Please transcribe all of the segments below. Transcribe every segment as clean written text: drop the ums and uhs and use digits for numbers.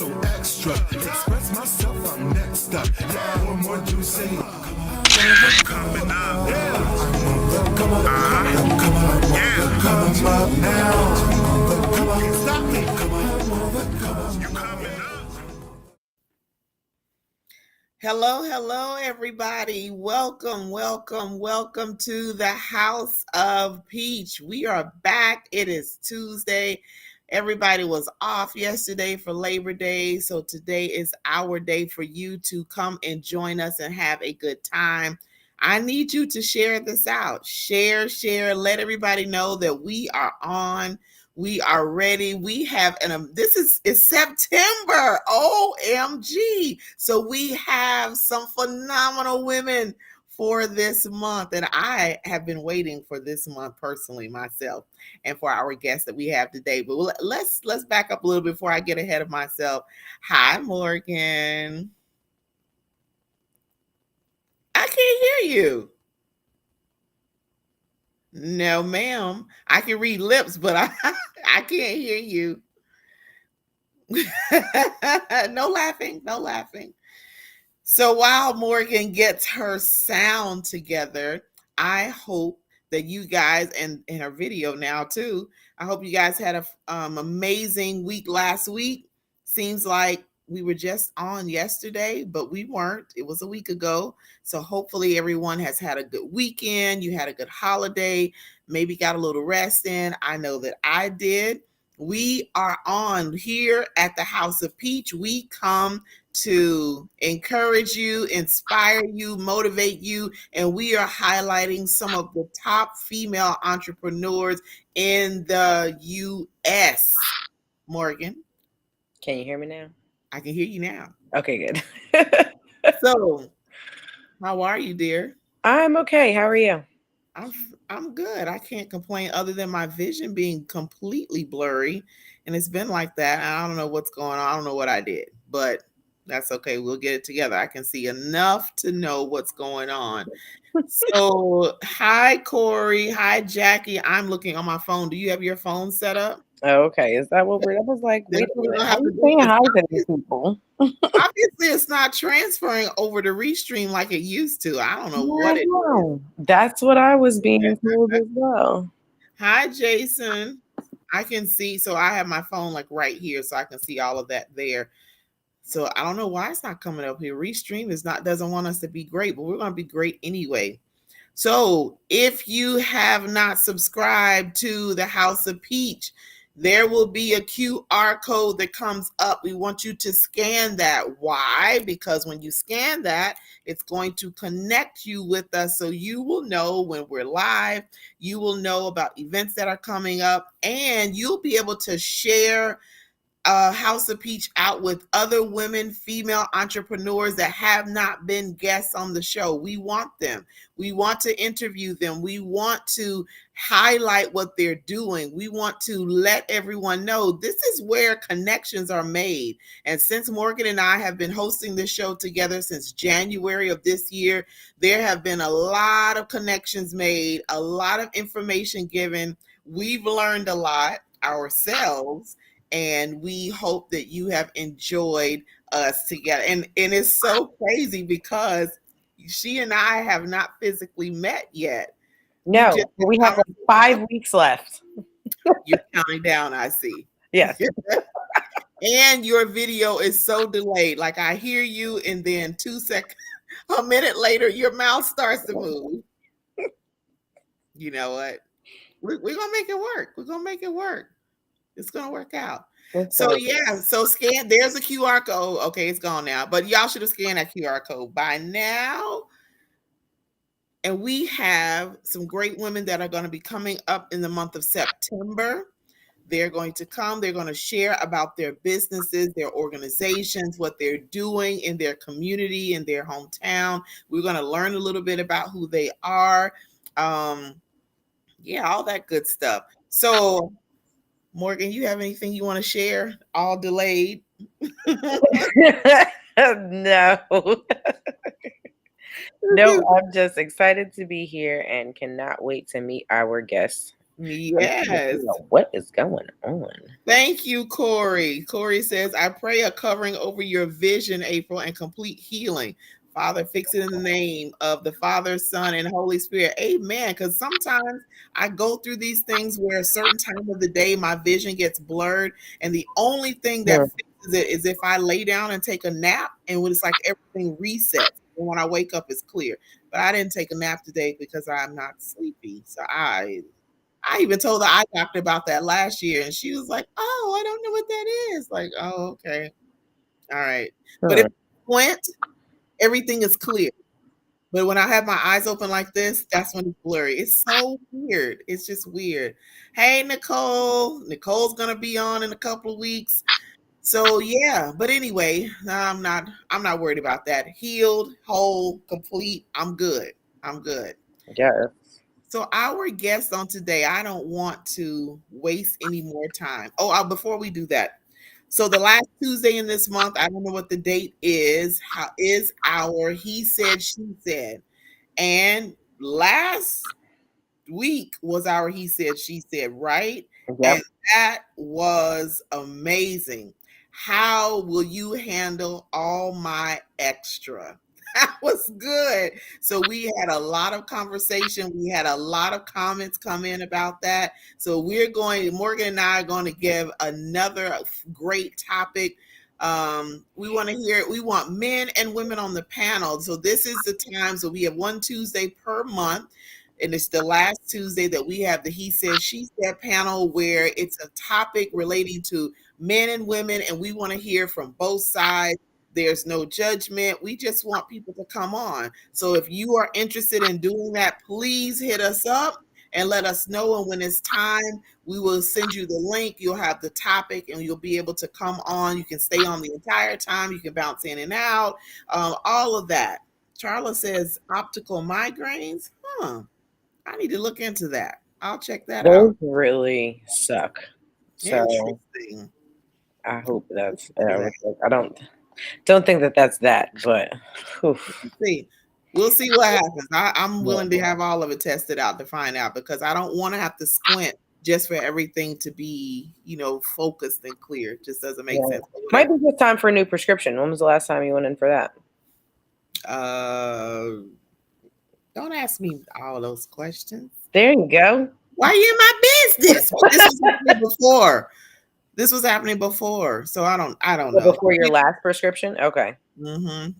so extra. Express myself, I'm next up. Yeah, more juicy. Coming up. Come on up now. Come on, stop me. Come on, you coming up. Hello, everybody. Welcome to the House of Peach. We are back. It is Tuesday. Everybody was off yesterday for Labor Day, so today is our day for you to come and join us and have a good time. I need you to share this out. Share, let everybody know that we are on. We are ready. We have this is September. OMG. So we have some phenomenal women for this month. And I have been waiting for this month personally myself and for our guests that we have today. But let's back up a little before I get ahead of myself. Hi, Morgan. I can't hear you. No, ma'am. I can read lips, but I can't hear you. No laughing. So while Morgan gets her sound together, I hope that you guys, and in her video now too, I hope you guys had a amazing week last week. Seems like we were just on yesterday, but we weren't. It was a week ago. So hopefully everyone has had a good weekend. You had a good holiday, maybe got a little rest in. I know that I did. We are on here at the House of Peach. We come to encourage you, inspire you, motivate you, and we are highlighting some of the top female entrepreneurs in the U.S. Morgan. Can you hear me now? I can hear you now. Okay, good. So, how are you, dear? I'm okay. How are you? I'm good. I can't complain other than my vision being completely blurry, and it's been like that. I don't know what's going on. I don't know what I did, but that's okay. We'll get it together. I can see enough to know what's going on. So, hi, Corey. Hi, Jackie. I'm looking on my phone. Do you have your phone set up? Oh, okay. Is that what I was like, wait a minute. How How you saying hi to these people? Obviously, it's not transferring over to Restream like it used to. I don't know what it is. That's what I was being told as well. Hi, Jason. I can see. So I have my phone like right here, so I can see all of that there. So I don't know why it's not coming up here. Restream doesn't want us to be great, but we're going to be great anyway. So if you have not subscribed to the House of Peach, there will be a QR code that comes up. We want you to scan that. Why? Because when you scan that, it's going to connect you with us. So you will know when we're live. You will know about events that are coming up, and you'll be able to share House of Peach out with other women, female entrepreneurs that have not been guests on the show. We want them. We want to interview them. We want to highlight what they're doing. We want to let everyone know this is where connections are made. And since Morgan and I have been hosting this show together since January of this year, there have been a lot of connections made, a lot of information given. We've learned a lot ourselves. And we hope that you have enjoyed us together. And it's so crazy because she and I have not physically met yet. No, we have like 5 weeks left. You're counting down, I see. Yes. And your video is so delayed. Like I hear you, and then 2 seconds, a minute later, your mouth starts to move. You know what? We're going to make it work. We're going to make it work. It's going to work out. So scan. There's a QR code. Okay, it's gone now. But y'all should have scanned that QR code by now. And we have some great women that are going to be coming up in the month of September. They're going to come. They're going to share about their businesses, their organizations, what they're doing in their community, in their hometown. We're going to learn a little bit about who they are. All that good stuff. So, Morgan, you have anything you want to share? All delayed? No. No, I'm just excited to be here and cannot wait to meet our guests Yes. What is going on? Thank you, Corey. Corey says, I pray a covering over your vision, April, and complete healing. Father, fix it in the name of the Father, Son, and Holy Spirit. Amen. Because sometimes I go through these things where a certain time of the day my vision gets blurred, and the only thing that fixes it is if I lay down and take a nap, and when it's like everything resets. And when I wake up, it's clear. But I didn't take a nap today because I'm not sleepy. So I even told the eye doctor about that last year, and she was like, "Oh, I don't know what that is." Like, "Oh, okay, all right." But if you squint, everything is clear. But when I have my eyes open like this, that's when it's blurry. It's so weird. It's just weird. Hey, Nicole. Nicole's gonna be on in a couple of weeks. So yeah, but anyway, I'm not worried about that. Healed, whole, complete. I'm good. I'm good. Yes. So our guest on today, I don't want to waste any more time. Oh, before we do that, so the last Tuesday in this month, I don't know what the date is. How is our He Said She Said, and last week was our He Said She Said, right? Yep. And that was amazing. How will you handle all my extra? That was good. So we had a lot of conversation. We had a lot of comments come in about that. So Morgan and I are going to give another great topic. We want to hear, we want men and women on the panel. So this is the time. So we have one Tuesday per month. And it's the last Tuesday that we have the He Said, She Said panel, where it's a topic relating to men and women. And we want to hear from both sides. There's no judgment. We just want people to come on. So if you are interested in doing that, please hit us up and let us know. And when it's time, we will send you the link. You'll have the topic and you'll be able to come on. You can stay on the entire time. You can bounce in and out, all of that. Charla says optical migraines. I need to look into that. I'll check that Those out. really suck. So Interesting. I hope that's. I don't think that that's that, but See, we'll see what happens. I'm willing to have all of it tested out to find out, because I don't want to have to squint just for everything to be, focused and clear. It just doesn't make sense. Might be just time for a new prescription. When was the last time you went in for that? Don't ask me all those questions. There you go. Why are you in my business? This was happening before. This was happening before, so I don't know. Before your last prescription, okay.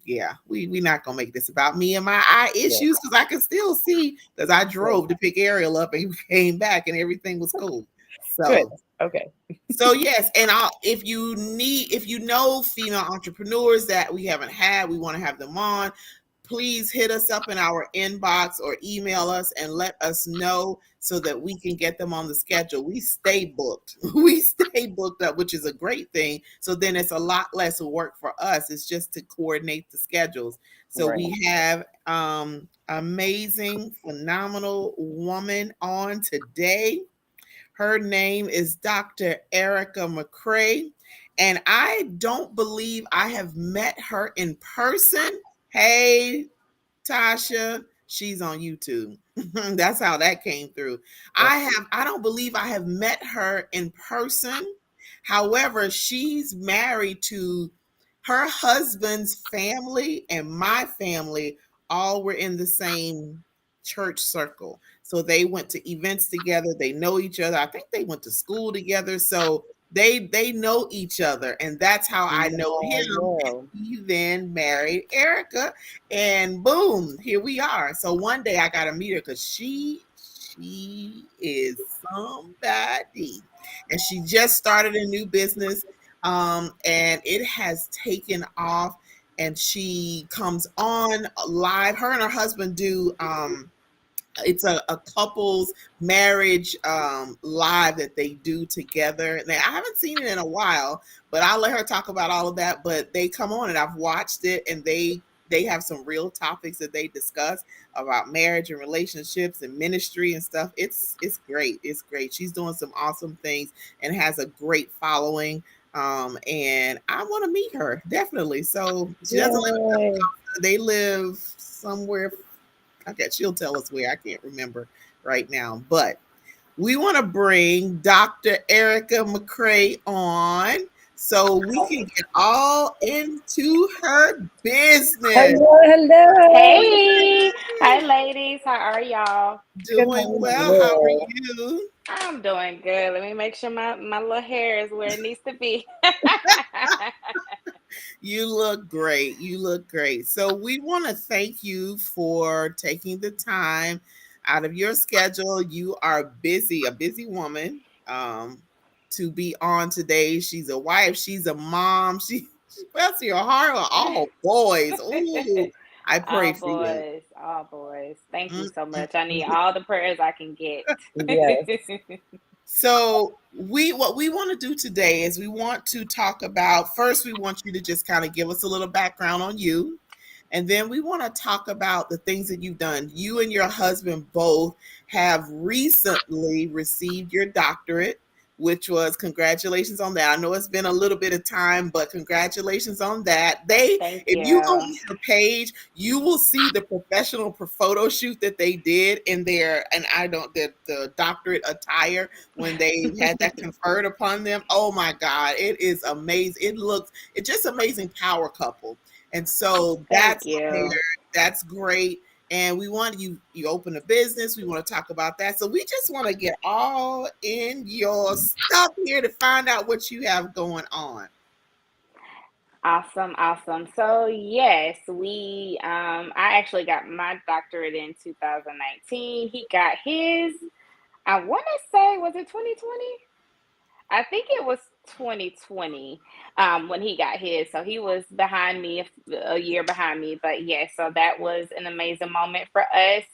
Yeah, we're not gonna make this about me and my eye issues, because I can still see, because I drove to pick Ariel up and came back and everything was cool. So good. Okay. So yes, and if you know female entrepreneurs that we haven't had, we want to have them on. Please hit us up in our inbox or email us and let us know so that we can get them on the schedule. We stay booked. We stay booked up, which is a great thing. So then it's a lot less work for us. It's just to coordinate the schedules. So we have amazing, phenomenal woman on today. Her name is Dr. Erica McCray, and I don't believe I have met her in person. Hey, Tasha, she's on YouTube. That's how that came through. I don't believe I have met her in person. However, she's married to her husband's family, and my family all were in the same church circle. So they went to events together. They know each other. I think they went to school together. So they know each other, and that's how I know him. And he then married Erica, and boom, here we are. So one day I got to meet her, because she is somebody, and she just started a new business, and it has taken off. And she comes on live. Her and her husband do it's a couple's marriage live that they do together. Now, I haven't seen it in a while, but I'll let her talk about all of that. But they come on and I've watched it, and they have some real topics that they discuss about marriage and relationships and ministry and stuff. It's great. It's great. She's doing some awesome things and has a great following. And I want to meet her, definitely. So she doesn't live, they live somewhere. Okay, she'll tell us where. I can't remember right now, but we want to bring Dr. Erica McCray on so we can get all into her business. Hello, hello. Hey, hi ladies. How are y'all? Good Doing well. How are morning. you? I'm doing good. Let me make sure my little hair is where it needs to be. You look great. You look great. So, we want to thank you for taking the time out of your schedule. You are busy, a busy woman, to be on today. She's a wife, she's a mom. She bless your heart with all boys. Ooh, I pray All for you. boys, all boys. Thank you Mm, so mm, much. I need mm. all the prayers I can get. Yes. So we what we want to do today is we want to talk about first we want you to just kind of give us a little background on you. And then we want to talk about the things that you've done. You and your husband both have recently received your doctorate, which was congratulations on that. I know it's been a little bit of time, but congratulations on that. Thank If you go you. on their page, you will see the professional photo shoot that they did in their, and I don't, the doctorate attire when they had that conferred upon them. Oh my God, it is amazing. It's just amazing power couple. And so Thank that's there. you. That's great. And we want you open a business. We want to talk about that. So we just want to get all in your stuff here to find out what you have going on. Awesome, awesome. So yes, we I actually got my doctorate in 2019. He got his, I want to say, was it 2020? I think it was 2020 when he got his. So he was behind me, a year behind me. But yeah, so that was an amazing moment for us.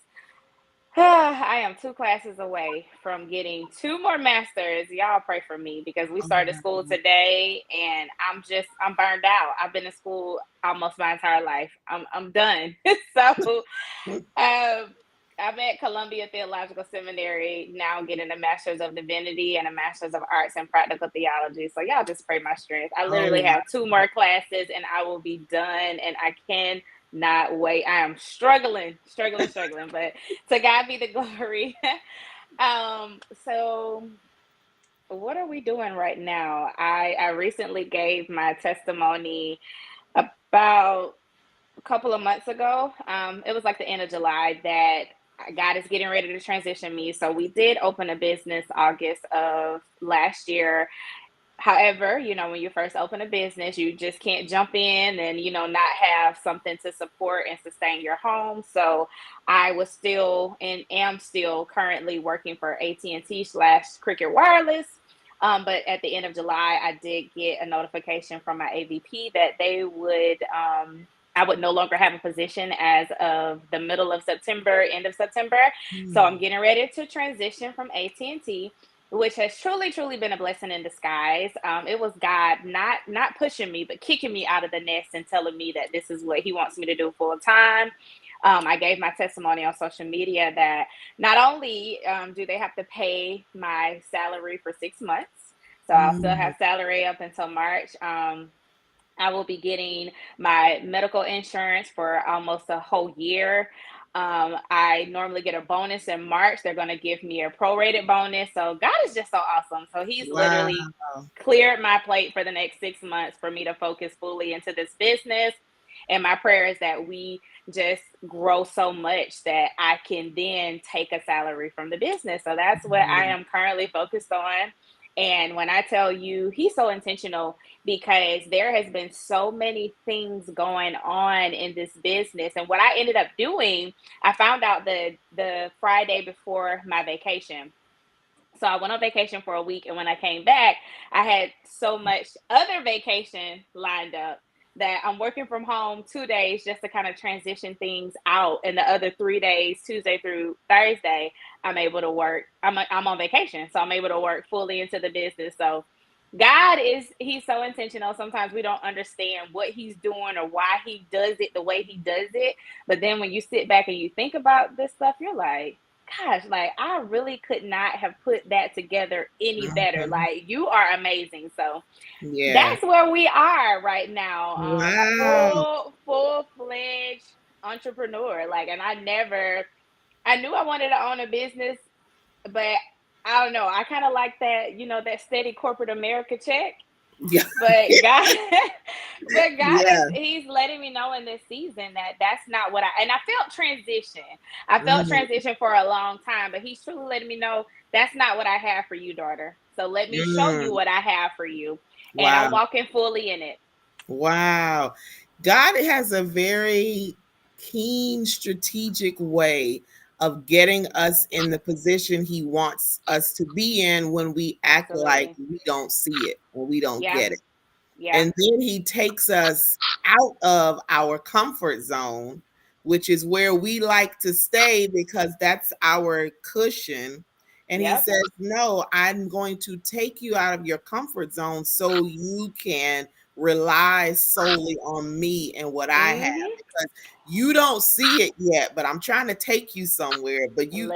I am two classes away from getting two more masters. Y'all pray for me because we started school Oh, today and I'm burned out. I've been in school almost my entire life. I'm done. So I'm at Columbia Theological Seminary now getting a Master's of Divinity and a Master's of Arts and Practical Theology. So y'all just pray my strength. I oh, literally have two more classes and I will be done and I cannot wait. I am struggling, but to God be the glory. So what are we doing right now? I recently gave my testimony about a couple of months ago. It was like the end of July that God is getting ready to transition me. So we did open a business August of last year. However, when you first open a business, you just can't jump in and, not have something to support and sustain your home. So I was still and am still currently working for AT&T / Cricket Wireless. But at the end of July, I did get a notification from my AVP that I would no longer have a position as of the middle of September, end of September. So I'm mm, getting ready to transition from AT&T, which has truly been a blessing in disguise. It was God not pushing me, but kicking me out of the nest and telling me that this is what He wants me to do full time. I gave my testimony on social media that not only do they have to pay my salary for 6 months, so I'll still mm. have salary up until March. I will be getting my medical insurance for almost a whole year. I normally get a bonus in March. They're going to give me a prorated bonus. So God is just so awesome. So He's Wow. literally cleared my plate for the next 6 months for me to focus fully into this business. And my prayer is that we just grow so much that I can then take a salary from the business. So that's what I am currently focused on. And when I tell you, He's so intentional because there has been so many things going on in this business. And what I ended up doing, I found out the Friday before my vacation. So I went on vacation for a week, and when I came back, I had so much other vacation lined up that I'm working from home 2 days just to kind of transition things out, and the other 3 days, Tuesday through Thursday, I'm able to work. I'm on vacation, so I'm able to work fully into the business. So God He's so intentional. Sometimes we don't understand what He's doing or why He does it the way He does it. But then when you sit back and you think about this stuff, you're like, gosh, like I really could not have put that together any better. Mhm. Like you are amazing. So Yeah. that's where we are right now. Wow. Full fledged entrepreneur. Like, and I knew I wanted to own a business, but I don't know. I kind of like that, that steady corporate America check. Yeah. But God, but God Yeah. He's letting me know in this season that that's not what and I felt transition. I felt Mm, transition for a long time, but He's truly letting me know that's not what I have for you, daughter. So let me show you mm. what I have for you. And Wow. I'm walking fully in it. Wow. God has a very keen, strategic way of getting us in the position He wants us to be in when we act like Absolutely. we don't see it or we don't Yeah. get it. Yeah. And then He takes us out of our comfort zone, which is where we like to stay because that's our cushion. And He Yep. says, no, I'm going to take you out of your comfort zone so you can rely solely on me and what I have, Mhm. because you don't see it yet, but I'm trying to take you somewhere, but you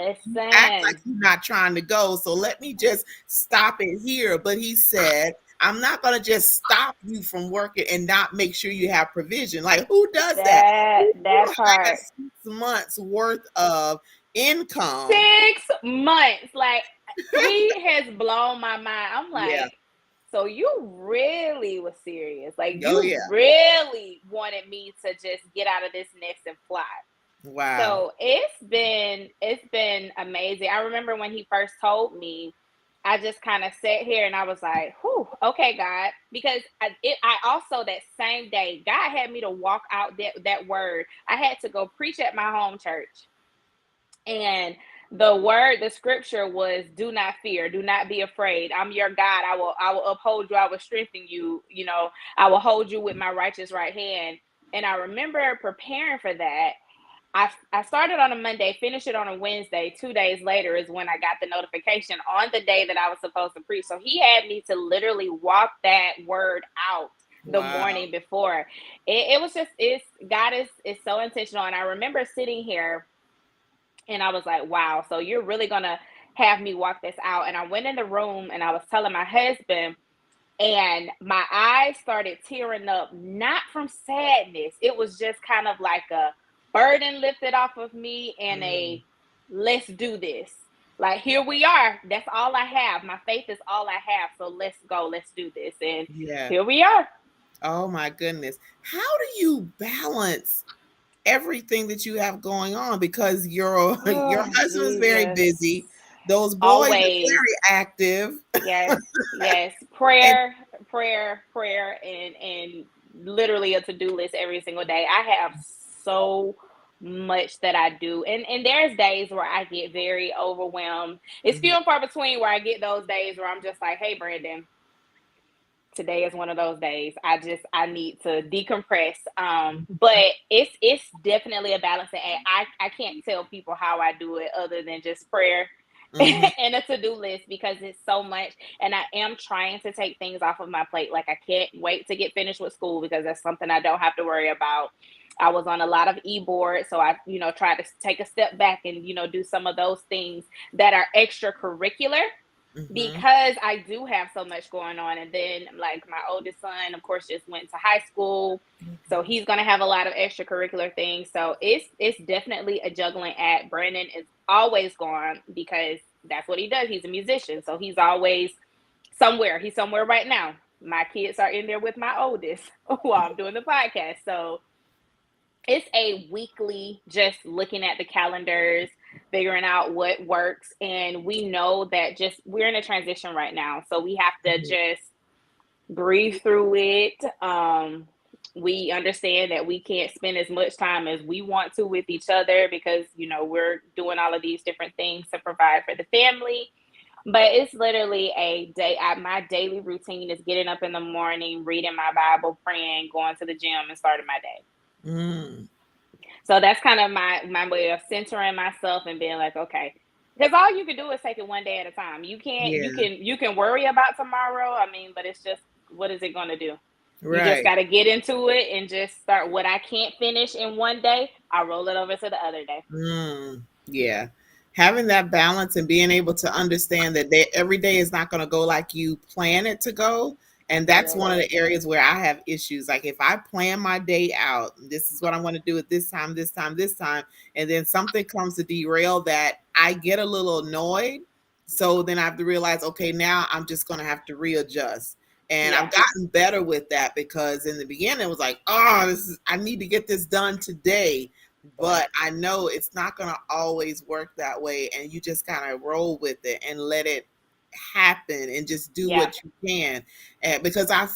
act like Listen. you're not trying to go. So let me just stop it here. But He said, I'm not going to just stop you from working and not make sure you have provision. Like, who does that? Who That has part. 6 months worth of income? 6 months. Like, He has blown my mind. I'm Yeah. like, so you really was serious. Like, Oh, you yeah. really wanted me to just get out of this nest and fly. Wow. So it's been amazing. I remember when He first told me, I just kind of sat here and I was like, "Whew, okay, God," because I also that same day God had me to walk out that word. I had to go preach at my home church, and the scripture was, "Do not fear, do not be afraid. I'm your God. I will uphold you. I will strengthen you. I will hold you with my righteous right hand." And I remember preparing for that. I started on a Monday, finished it on a Wednesday. 2 days later is when I got the notification on the day that I was supposed to preach. So He had me to literally walk that word out the Wow. morning before. It was just, God is so intentional. And I remember sitting here and I was like, wow, so you're really gonna have me walk this out. And I went in the room and I was telling my husband, and my eyes started tearing up, not from sadness. It was just kind of like a burden lifted off of me and Mm, a let's do this. Like, here we are. That's all I have. My faith is all I have. So let's go. Let's do this. And yeah. here we are. Oh my goodness. How do you balance everything that you have going on? Because your Oh, husband's very Jesus. busy. Those boys are Always. very active. Yes, yes. And Prayer, prayer, prayer, and literally a to-do list every single day. I have so much that I do. And there's days where I get very overwhelmed. It's few mhm, and far between where I get those days where I'm just like, hey Brandon, today is one of those days. I need to decompress. But it's definitely a balancing act. I can't tell people how I do it other than just prayer mhm, and a to-do list, because it's so much. And I am trying to take things off of my plate. Like, I can't wait to get finished with school because that's something I don't have to worry about. I was on a lot of e-boards, so I tried to take a step back and do some of those things that are extracurricular, mhm, because I do have so much going on. And then, like, my oldest son, of course, just went to high school, so mhm. he's going to have a lot of extracurricular things. So it's definitely a juggling act. Brandon is always gone because that's what he does. He's a musician, so he's always somewhere. He's somewhere right now. My kids are in there with my oldest while I'm doing the podcast. So it's a weekly just looking at the calendars, figuring out what works. And we know that just we're in a transition right now, so we have to Mhm. just breathe through it. We understand that we can't spend as much time as we want to with each other because we're doing all of these different things to provide for the family. But it's literally a day. My daily routine is getting up in the morning, reading my Bible, praying, going to the gym, and starting my day. Mm, So that's kind of my way of centering myself and being like, okay, because all you can do is take it one day at a time. You can't yeah, you can worry about tomorrow. I mean, but it's just, what is it going to do? You just right. got to get into it and just start. What I can't finish in one day, I'll roll it over to the other day. Yeah. Having that balance and being able to understand that every day is not going to go like you plan it to go. And that's one of Absolutely. the areas where I have issues. Like, if I plan my day out, this is what I want to do at this time, this time, this time, and then something comes to derail that, I get a little annoyed. So then I have to realize, okay, now I'm just going to have to readjust. And Yeah. I've gotten better with that, because in the beginning it was like, oh, I need to get this done today. But I know it's not going to always work that way. And you just kind of roll with it and let it happen and just do Yeah. what you can. And because I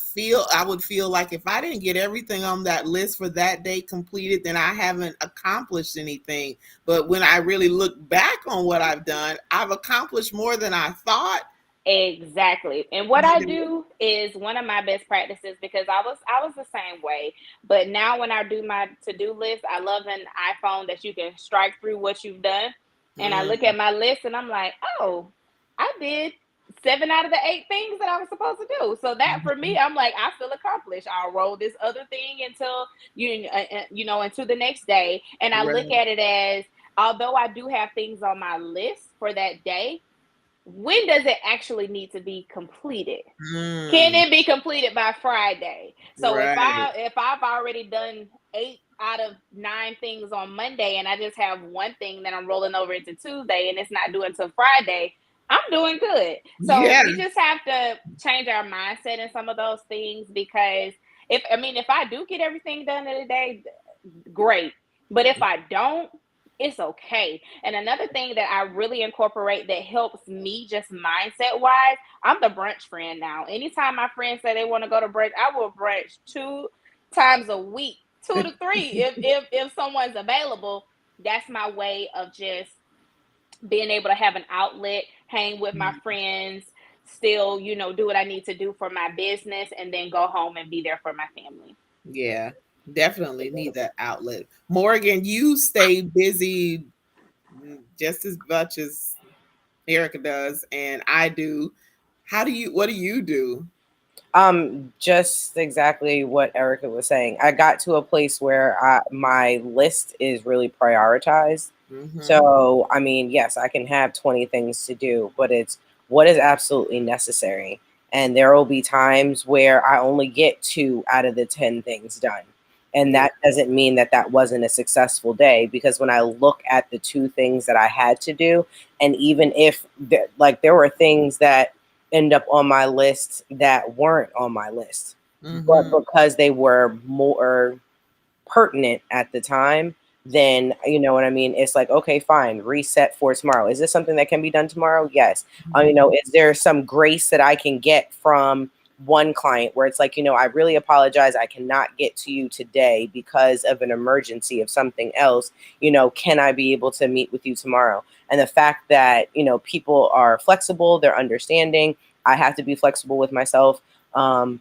would feel like if I didn't get everything on that list for that day completed, then I haven't accomplished anything. But when I really look back on what I've done, I've accomplished more than I thought. Exactly. And what I do is one of my best practices, because I was the same way. But now when I do my to-do list, I love an iPhone that you can strike through what you've done. And I look Mm, at my list and I'm like, oh, I did 7 out of the 8 things that I was supposed to do. So that for me, I'm like, I feel accomplished. I'll roll this other thing until into the next day. And I look right. at it as, although I do have things on my list for that day, when does it actually need to be completed? Can Mm, it be completed by Friday? So if right. I've already done 8 out of 9 things on Monday and I just have one thing that I'm rolling over into Tuesday and it's not due until Friday, I'm doing good. So Yeah. we just have to change our mindset in some of those things, because if I do get everything done in a day, great. But if I don't, it's okay. And another thing that I really incorporate that helps me just mindset wise, I'm the brunch friend now. Anytime my friends say they want to go to brunch, I will brunch 2 times a week, 2 to 3 if someone's available. That's my way of just being able to have an outlet, hang with my friends, still, do what I need to do for my business, and then go home and be there for my family. Yeah. Definitely need that outlet. Morgan, you stay busy just as much as Erica does and I do. What do you do? Just exactly what Erica was saying. I got to a place where my list is really prioritized. Mm-hmm. So, I mean, yes, I can have 20 things to do, but it's what is absolutely necessary. And there will be times where I only get 2 out of the 10 things done. And Yeah. that doesn't mean that that wasn't a successful day, because when I look at the 2 things that I had to do, and even if there were things that end up on my list that weren't on my list, but Mm-hmm. because they were more pertinent at the time, then you know what I mean. It's like, okay, fine, reset for tomorrow. Is this something that can be done tomorrow? Yes. Is there some grace that I can get from one client where it's like, I really apologize, I cannot get to you today because of an emergency of something else. Can I be able to meet with you tomorrow? And the fact that people are flexible, they're understanding. I have to be flexible with myself,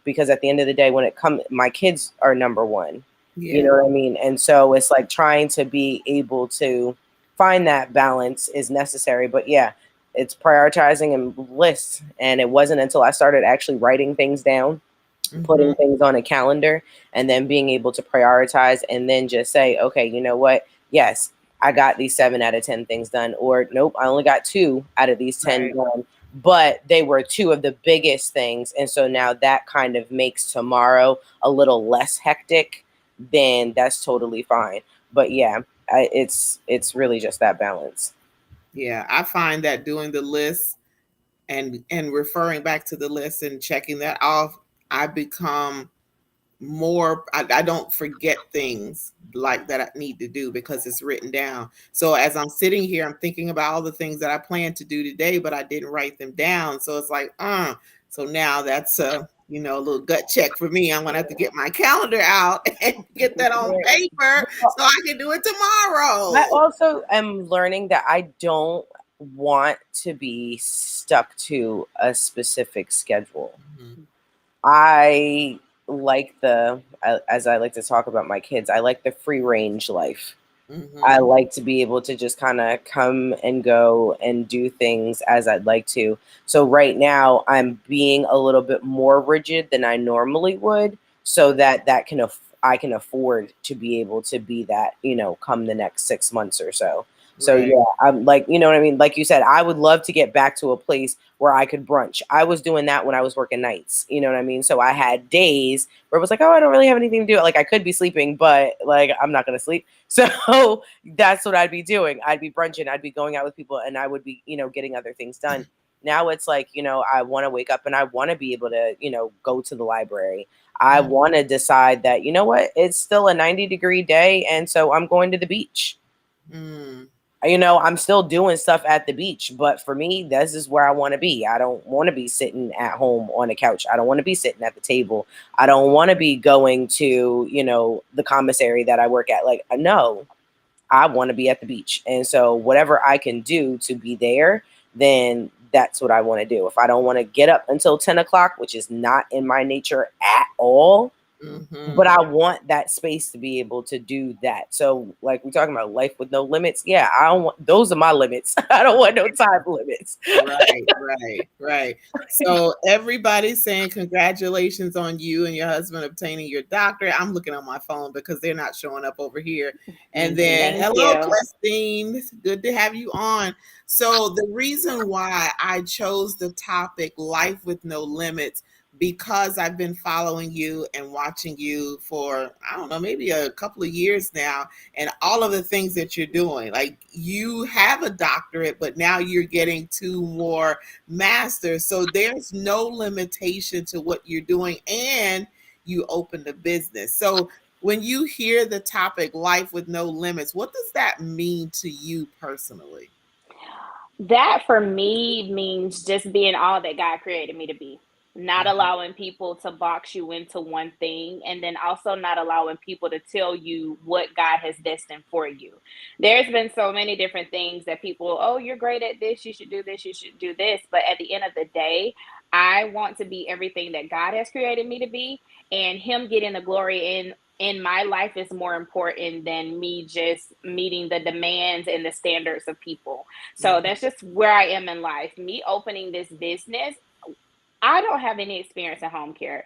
because at the end of the day, when it comes, my kids are number one. You Yeah. know what I mean? And so it's like trying to be able to find that balance is necessary. But yeah, it's prioritizing and lists. And it wasn't until I started actually writing things down, Mm-hmm. putting things on a calendar, and then being able to prioritize and then just say, okay, you know what? Yes, I got these 7 out of 10 things done, or nope, I only got 2 out of these 10 Right. done. But they were 2 of the biggest things. And so now that kind of makes tomorrow a little less hectic, then that's totally fine. But yeah, it's really just that balance. Yeah. I find that doing the list and referring back to the list and checking that off, I become more I don't forget things like that I need to do because it's written down. So as I'm sitting here, I'm thinking about all the things that I plan to do today, but I didn't write them down. So it's like, so now that's a little gut check for me. I'm gonna have to get my calendar out and get that on paper so I can do it I tomorrow. also am learning that I don't want to be stuck to a specific schedule. Mhm. I as I like to talk about my kids, I like the free range life. I Mhm. like to be able to just kind of come and go and do things as I'd like to. So right now I'm being a little bit more rigid than I normally would, so that I can afford to be able to be that, come the next 6 months or so. So Right. yeah, I'm like, you know what I mean? Like you said, I would love to get back to a place where I could brunch. I was doing that when I was working nights, you know what I mean? So I had days where it was like, oh, I don't really have anything to do. Like I could be sleeping, but like I'm not gonna sleep. So that's what I'd be doing. I'd be brunching, I'd be going out with people, and I would be, getting other things done. Now it's like, I want to wake up and I want to be able to, go to the library. I want to decide that, you know what, it's still a 90-degree day. And so I'm going to the beach. Mm. I'm still doing stuff at the beach, but for me, this is where I want to be. I don't want to be sitting at home on a couch. I don't want to be sitting at the table. I don't want to be going to, the commissary that I work at. Like, no, I want to be at the beach. And so whatever I can do to be there, then that's what I want to do. If I don't want to get up until 10 o'clock, which is not in my nature at all, but I want that space to be able to do that. So like we're talking about life with no limits. Yeah, I don't want, those are my limits. I don't want no time limits. Right. So everybody's saying congratulations on you and your husband obtaining your doctorate. I'm looking on my phone because they're not showing up over here. And then Thank hello, you. Christine. Good to have you on. So the reason why I chose the topic life with no limits, because I've been following you and watching you for, I don't know, maybe a couple of years now, and all of the things that you're doing. Like, you have a doctorate, but now you're getting 2 more masters. So there's no limitation to what you're doing, and you opened a business. So when you hear the topic life with no limits, what does that mean to you personally? That for me means just being all that God created me to be. Not allowing people to box you into one thing, and then also not allowing people to tell you what God has destined for you. There's been so many different things that people, oh, you're great at this, you should do this, you should do this. But at the end of the day, I want to be everything that God has created me to be, and Him getting the glory in my life is more important than me just meeting the demands and the standards of people. So that's just where I am in life. Me opening this business, I don't have any experience in home care.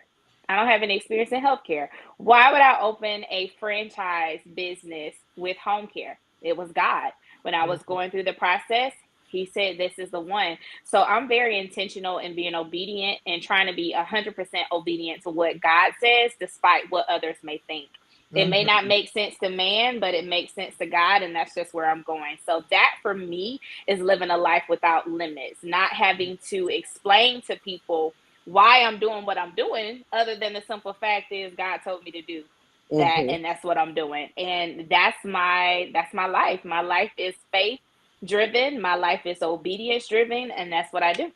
I don't have any experience in healthcare. Why would I open a franchise business with home care? It was God. When I was going through the process, He said, this is the one. So I'm very intentional in being obedient and trying to be 100% obedient to what God says, despite what others may think. It may not make sense to man, but it makes sense to God. And that's just where I'm going. So that for me is living a life without limits, not having to explain to people why I'm doing what I'm doing, other than the simple fact is God told me to do that, and that's what I'm doing. And that's my life. My life is faith driven, my life is obedience driven, and that's what I do.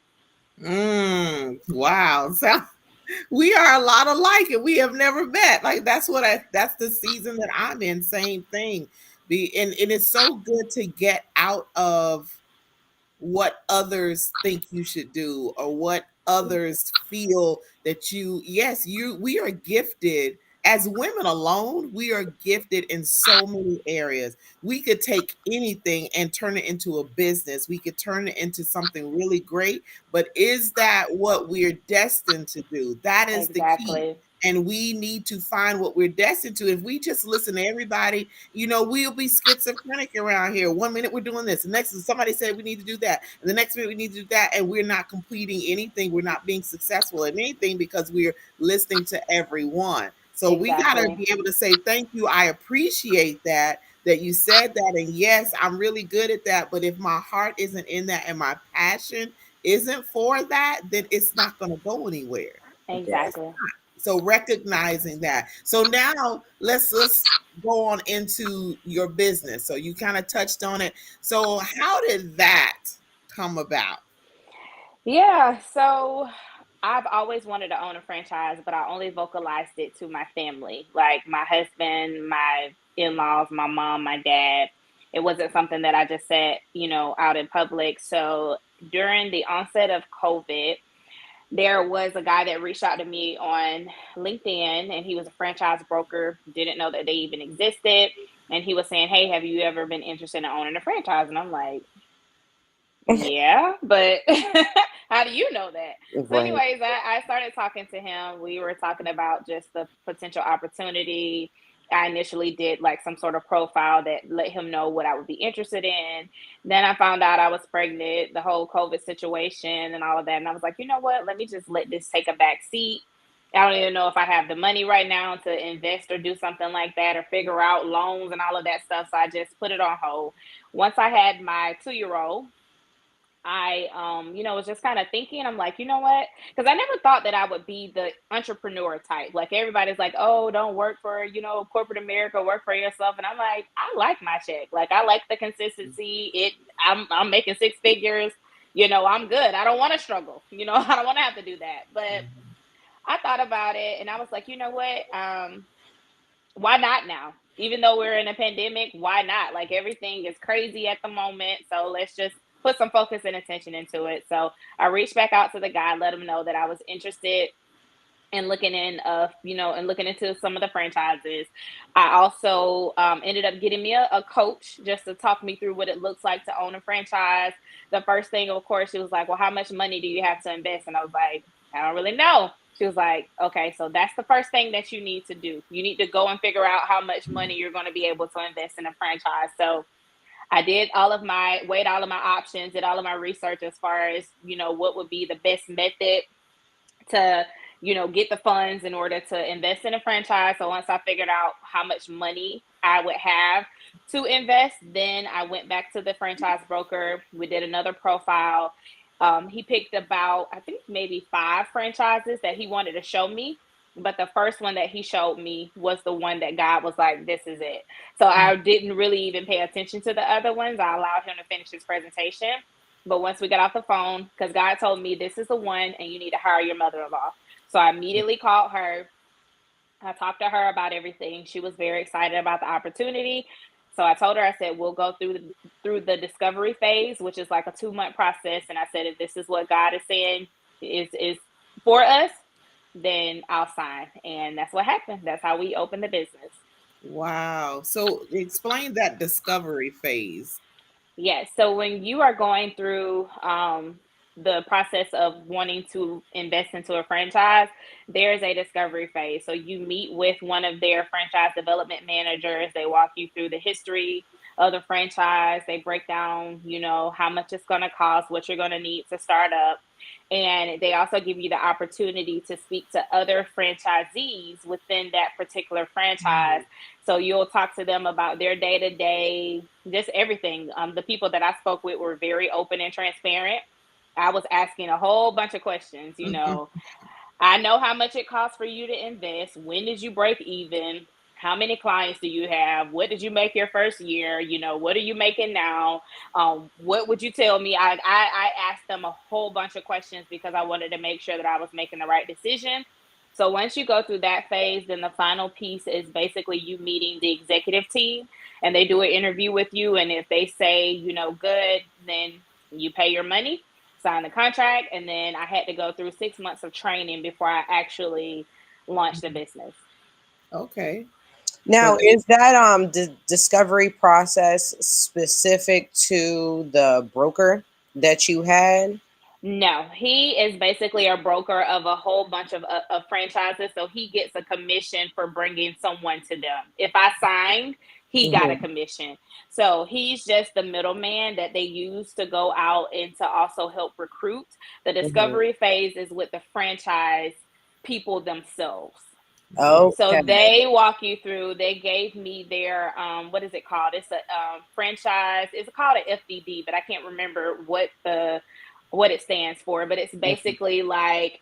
Wow. So we are a lot alike and we have never met. Like, that's the season that I'm in. Same thing. And it's so good to get out of what others think you should do, or what others feel that we are gifted. As women alone, we are gifted in so many areas. We could take anything and turn it into a business. We could turn it into something really great, but is that what we're destined to do? That is the key. Exactly. And we need to find what we're destined to. If we just listen to everybody, we'll be schizophrenic around here. One minute we're doing this, the next somebody said we need to do that, and the next minute we need to do that, and we're not completing anything. We're not being successful in anything because we're listening to everyone. So we got to Exactly. be able to say thank you. I appreciate that you said that, and yes, I'm really good at that. But if my heart isn't in that and my passion isn't for that, then it's not going to go anywhere. Exactly. So recognizing that. So now let's go on into your business. So you kind of touched on it. So how did that come about? Yeah, so I've always wanted to own a franchise, but I only vocalized it to my family, like my husband, my in-laws, my mom, my dad. It wasn't something that I just said, out in public. So during the onset of COVID, there was a guy that reached out to me on LinkedIn, and he was a franchise broker, didn't know that they even existed. And he was saying, hey, have you ever been interested in owning a franchise? And I'm like, yeah, but how do you know that? So, Right. anyways, I started talking to him. We were talking about just the potential opportunity. I initially did like some sort of profile that let him know what I would be interested in. Then I found out I was pregnant, the whole COVID situation and all of that. And I was like, you know what? Let me just let this take a back seat. I don't even know if I have the money right now to invest or do something like that or figure out loans and all of that stuff. So I just put it on hold. Once I had my 2-year-old, I was just kind of thinking, I'm like, you know what? Because I never thought that I would be the entrepreneur type. Like everybody's like, oh, don't work for, corporate America, work for yourself. And I'm like, I like my check. Like I like the consistency. I'm making six figures. I'm good. I don't want to struggle. I don't want to have to do that. But I thought about it and I was like, you know what? Why not now? Even though we're in a pandemic, why not? Like everything is crazy at the moment. So let's just put some focus and attention into it. So I reached back out to the guy, let him know that I was interested in looking into some of the franchises. I also ended up getting me a coach just to talk me through what it looks like to own a franchise. The first thing, of course, she was like, well, how much money do you have to invest? And I was like, I don't really know. She was like, okay, so that's the first thing that you need to do. You need to go and figure out how much money you're going to be able to invest in a franchise. So I did weighed all of my options, did all of my research as far as, what would be the best method to, get the funds in order to invest in a franchise. So once I figured out how much money I would have to invest, then I went back to the franchise broker. We did another profile. He picked about, I think, maybe 5 franchises that he wanted to show me. But the first one that he showed me was the one that God was like, this is it. So I didn't really even pay attention to the other ones. I allowed him to finish his presentation. But once we got off the phone, because God told me this is the one and you need to hire your mother-in-law. So I immediately called her. I talked to her about everything. She was very excited about the opportunity. So I told her, I said, we'll go through the discovery phase, which is like a 2-month process. And I said, if this is what God is saying is for us, then I'll sign. And that's what happened. That's how we opened the business. Wow. So explain that discovery phase. Yes. So when you are going through the process of wanting to invest into a franchise, there's a discovery phase. So you meet with one of their franchise development managers. They walk you through the history of the franchise. They break down, how much it's going to cost, what you're going to need to start up. And they also give you the opportunity to speak to other franchisees within that particular franchise. So you'll talk to them about their day to day, just everything. The people that I spoke with were very open and transparent. I was asking a whole bunch of questions. I know how much it costs for you to invest. When did you break even? How many clients do you have? What did you make your first year? What are you making now? What would you tell me? I asked them a whole bunch of questions because I wanted to make sure that I was making the right decision. So once you go through that phase, then the final piece is basically you meeting the executive team and they do an interview with you. And if they say, good, then you pay your money, sign the contract. And then I had to go through 6 months of training before I actually launched the business. Okay. Now, So is that discovery process specific to the broker that you had? No, he is basically a broker of a whole bunch of franchises. So he gets a commission for bringing someone to them. If I signed, he got a Mhm. commission. So he's just the middleman that they use to go out and to also help recruit. The Mhm. discovery phase is with the franchise people themselves. So Okay. they walk you through. They gave me their what is it called? It's a franchise. It's called an FDD, but I can't remember what it stands for. But it's basically like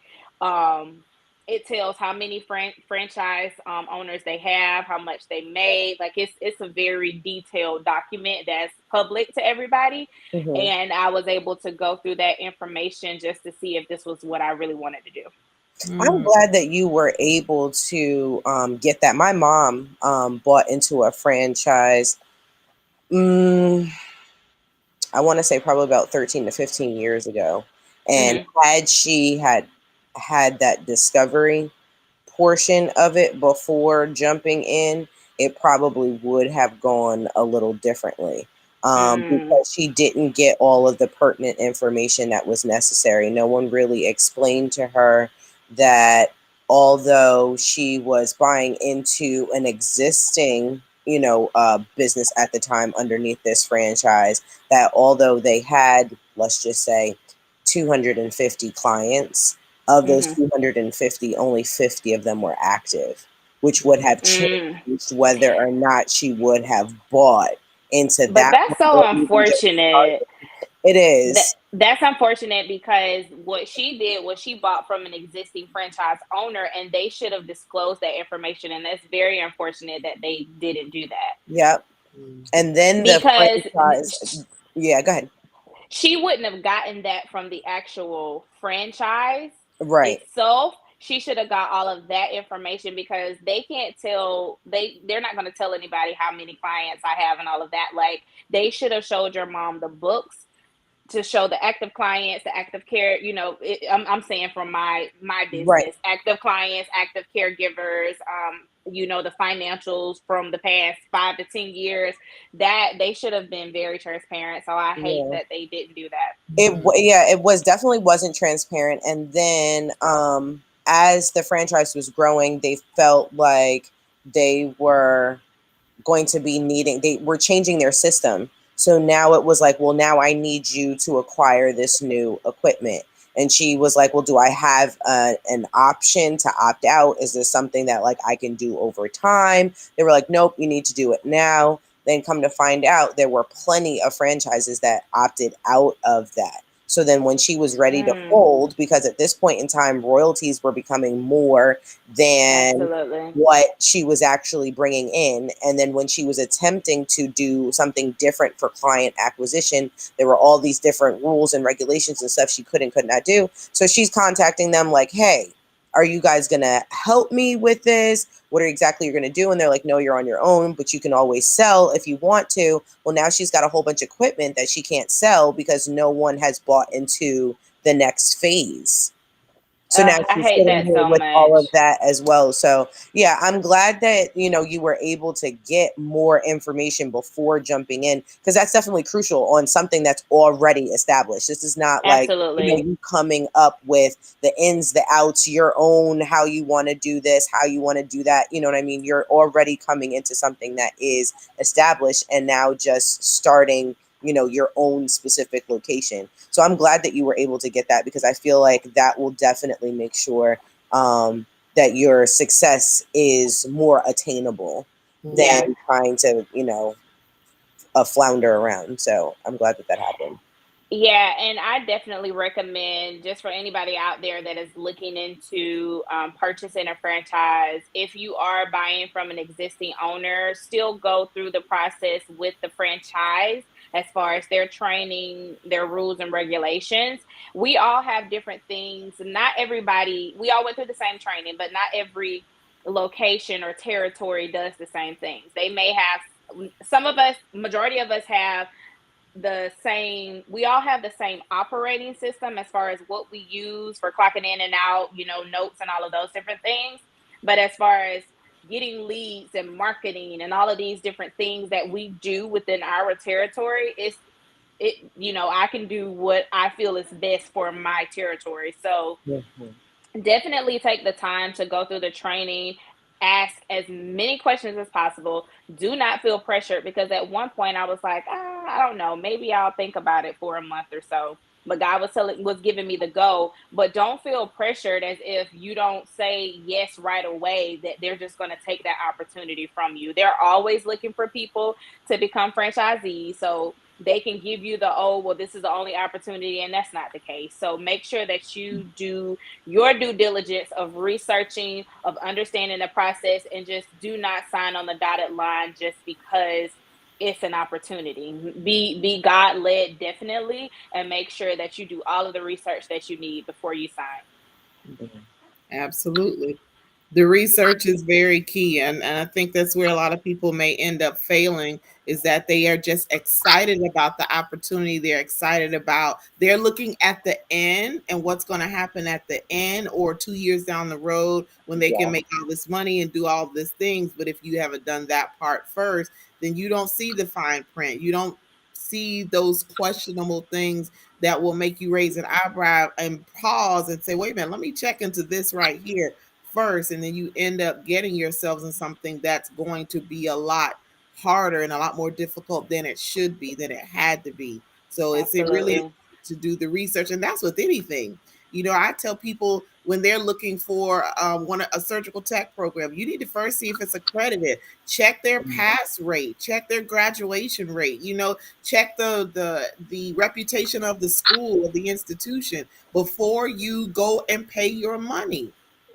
it tells how many franchise owners they have, how much they made. Like it's a very detailed document that's public to everybody. Mhm. And I was able to go through that information just to see if this was what I really wanted to do. I'm glad that you were able to get that. My mom bought into a franchise. Mm, I want to say probably about 13 to 15 years ago. And Hmm. had she had that discovery portion of it before jumping in, it probably would have gone a little differently. Mm. Because she didn't get all of the pertinent information that was necessary. No one really explained to her that although she was buying into an existing, business at the time underneath this franchise, that although they had, let's just say, 250 clients, of those Mhm. 250, only 50 of them were active, which would have Mm. changed whether or not she would have bought into But that that's one so or even just unfortunate. started. It is. That's unfortunate because what she did was she bought from an existing franchise owner and they should have disclosed that information. And that's very unfortunate that they didn't do that. Yep. And then the Because franchise. Yeah, go ahead. she wouldn't have gotten that from the actual franchise Right. itself. She should have got all of that information because they can't tell they're not going to tell anybody how many clients I have and all of that. Like they should have showed your mom the books to show the active clients, the active care, I'm saying from my Right. business, active clients, active caregivers, the financials from the past 5 to 10 years, that they should have been very transparent. So I hate Yeah. that they didn't do that. It was definitely wasn't transparent. And then as the franchise was growing, they felt like they were going to be needing, they were changing their system. So now it was like, well, now I need you to acquire this new equipment. And she was like, well, do I have an option to opt out? Is this something that like I can do over time? They were like, nope, you need to do it now. Then come to find out, there were plenty of franchises that opted out of that. So then when she was ready to fold, because at this point in time, royalties were becoming more than Absolutely. what she was actually bringing in. And then when she was attempting to do something different for client acquisition, there were all these different rules and regulations and stuff she could not do. So she's contacting them like, hey, are you guys going to help me with this? What are exactly you're going to do? And they're like, no, you're on your own, but you can always sell if you want to. Well, now she's got a whole bunch of equipment that she can't sell because no one has bought into the next phase. So now I she's hate sitting that here so with all of much. that as well. So yeah, I'm glad that you were able to get more information before jumping in, because that's definitely crucial on something that's already established. This is not like Absolutely. you coming up with the ins, the outs, your own, how you want to do this, how you want to do that. You know what I mean? You're already coming into something that is established and now just starting your own specific location. So I'm glad that you were able to get that, because I feel like that will definitely make sure that your success is more attainable than trying to flounder around. So I'm glad that happened. Yeah, and I definitely recommend, just for anybody out there that is looking into purchasing a franchise, if you are buying from an existing owner, still go through the process with the franchise as far as their training, their rules and regulations. We all have different things. Not everybody, we all went through the same training, but not every location or territory does the same things. They may have, some of us, majority of us have we all have the same operating system as far as what we use for clocking in and out, notes and all of those different things. But as far as getting leads and marketing and all of these different things that we do within our territory, I can do what I feel is best for my territory. So definitely take the time to go through the training, ask as many questions as possible. Do not feel pressured, because at one point I was like, I don't know, maybe I'll think about it for a month or so. But God was giving me the go. But don't feel pressured as if you don't say yes right away, that they're just going to take that opportunity from you. They're always looking for people to become franchisees. So they can give you oh, well, this is the only opportunity, and that's not the case. So make sure that you do your due diligence of researching, of understanding the process, and just do not sign on the dotted line just because it's an opportunity. Be God led, definitely, and make sure that you do all of the research that you need before you sign. Absolutely. The research is very key. And I think that's where a lot of people may end up failing, is that they are just excited about the opportunity. They're looking at the end and what's going to happen at the end, or 2 years down the road when they can Yeah. make all this money and do all these things. But if you haven't done that part first, then you don't see the fine print. You don't see those questionable things that will make you raise an eyebrow and pause and say, wait a minute, let me check into this right here first. And then you end up getting yourselves in something that's going to be a lot harder and a lot more difficult than it should be, than it had to be. So it's really Absolutely. to do the research. And that's with anything. You know, I tell people when they're looking for a surgical tech program, you need to first see if it's accredited. Check their pass rate, check their graduation rate. You know, check the reputation of the school or the institution before you go and pay your money,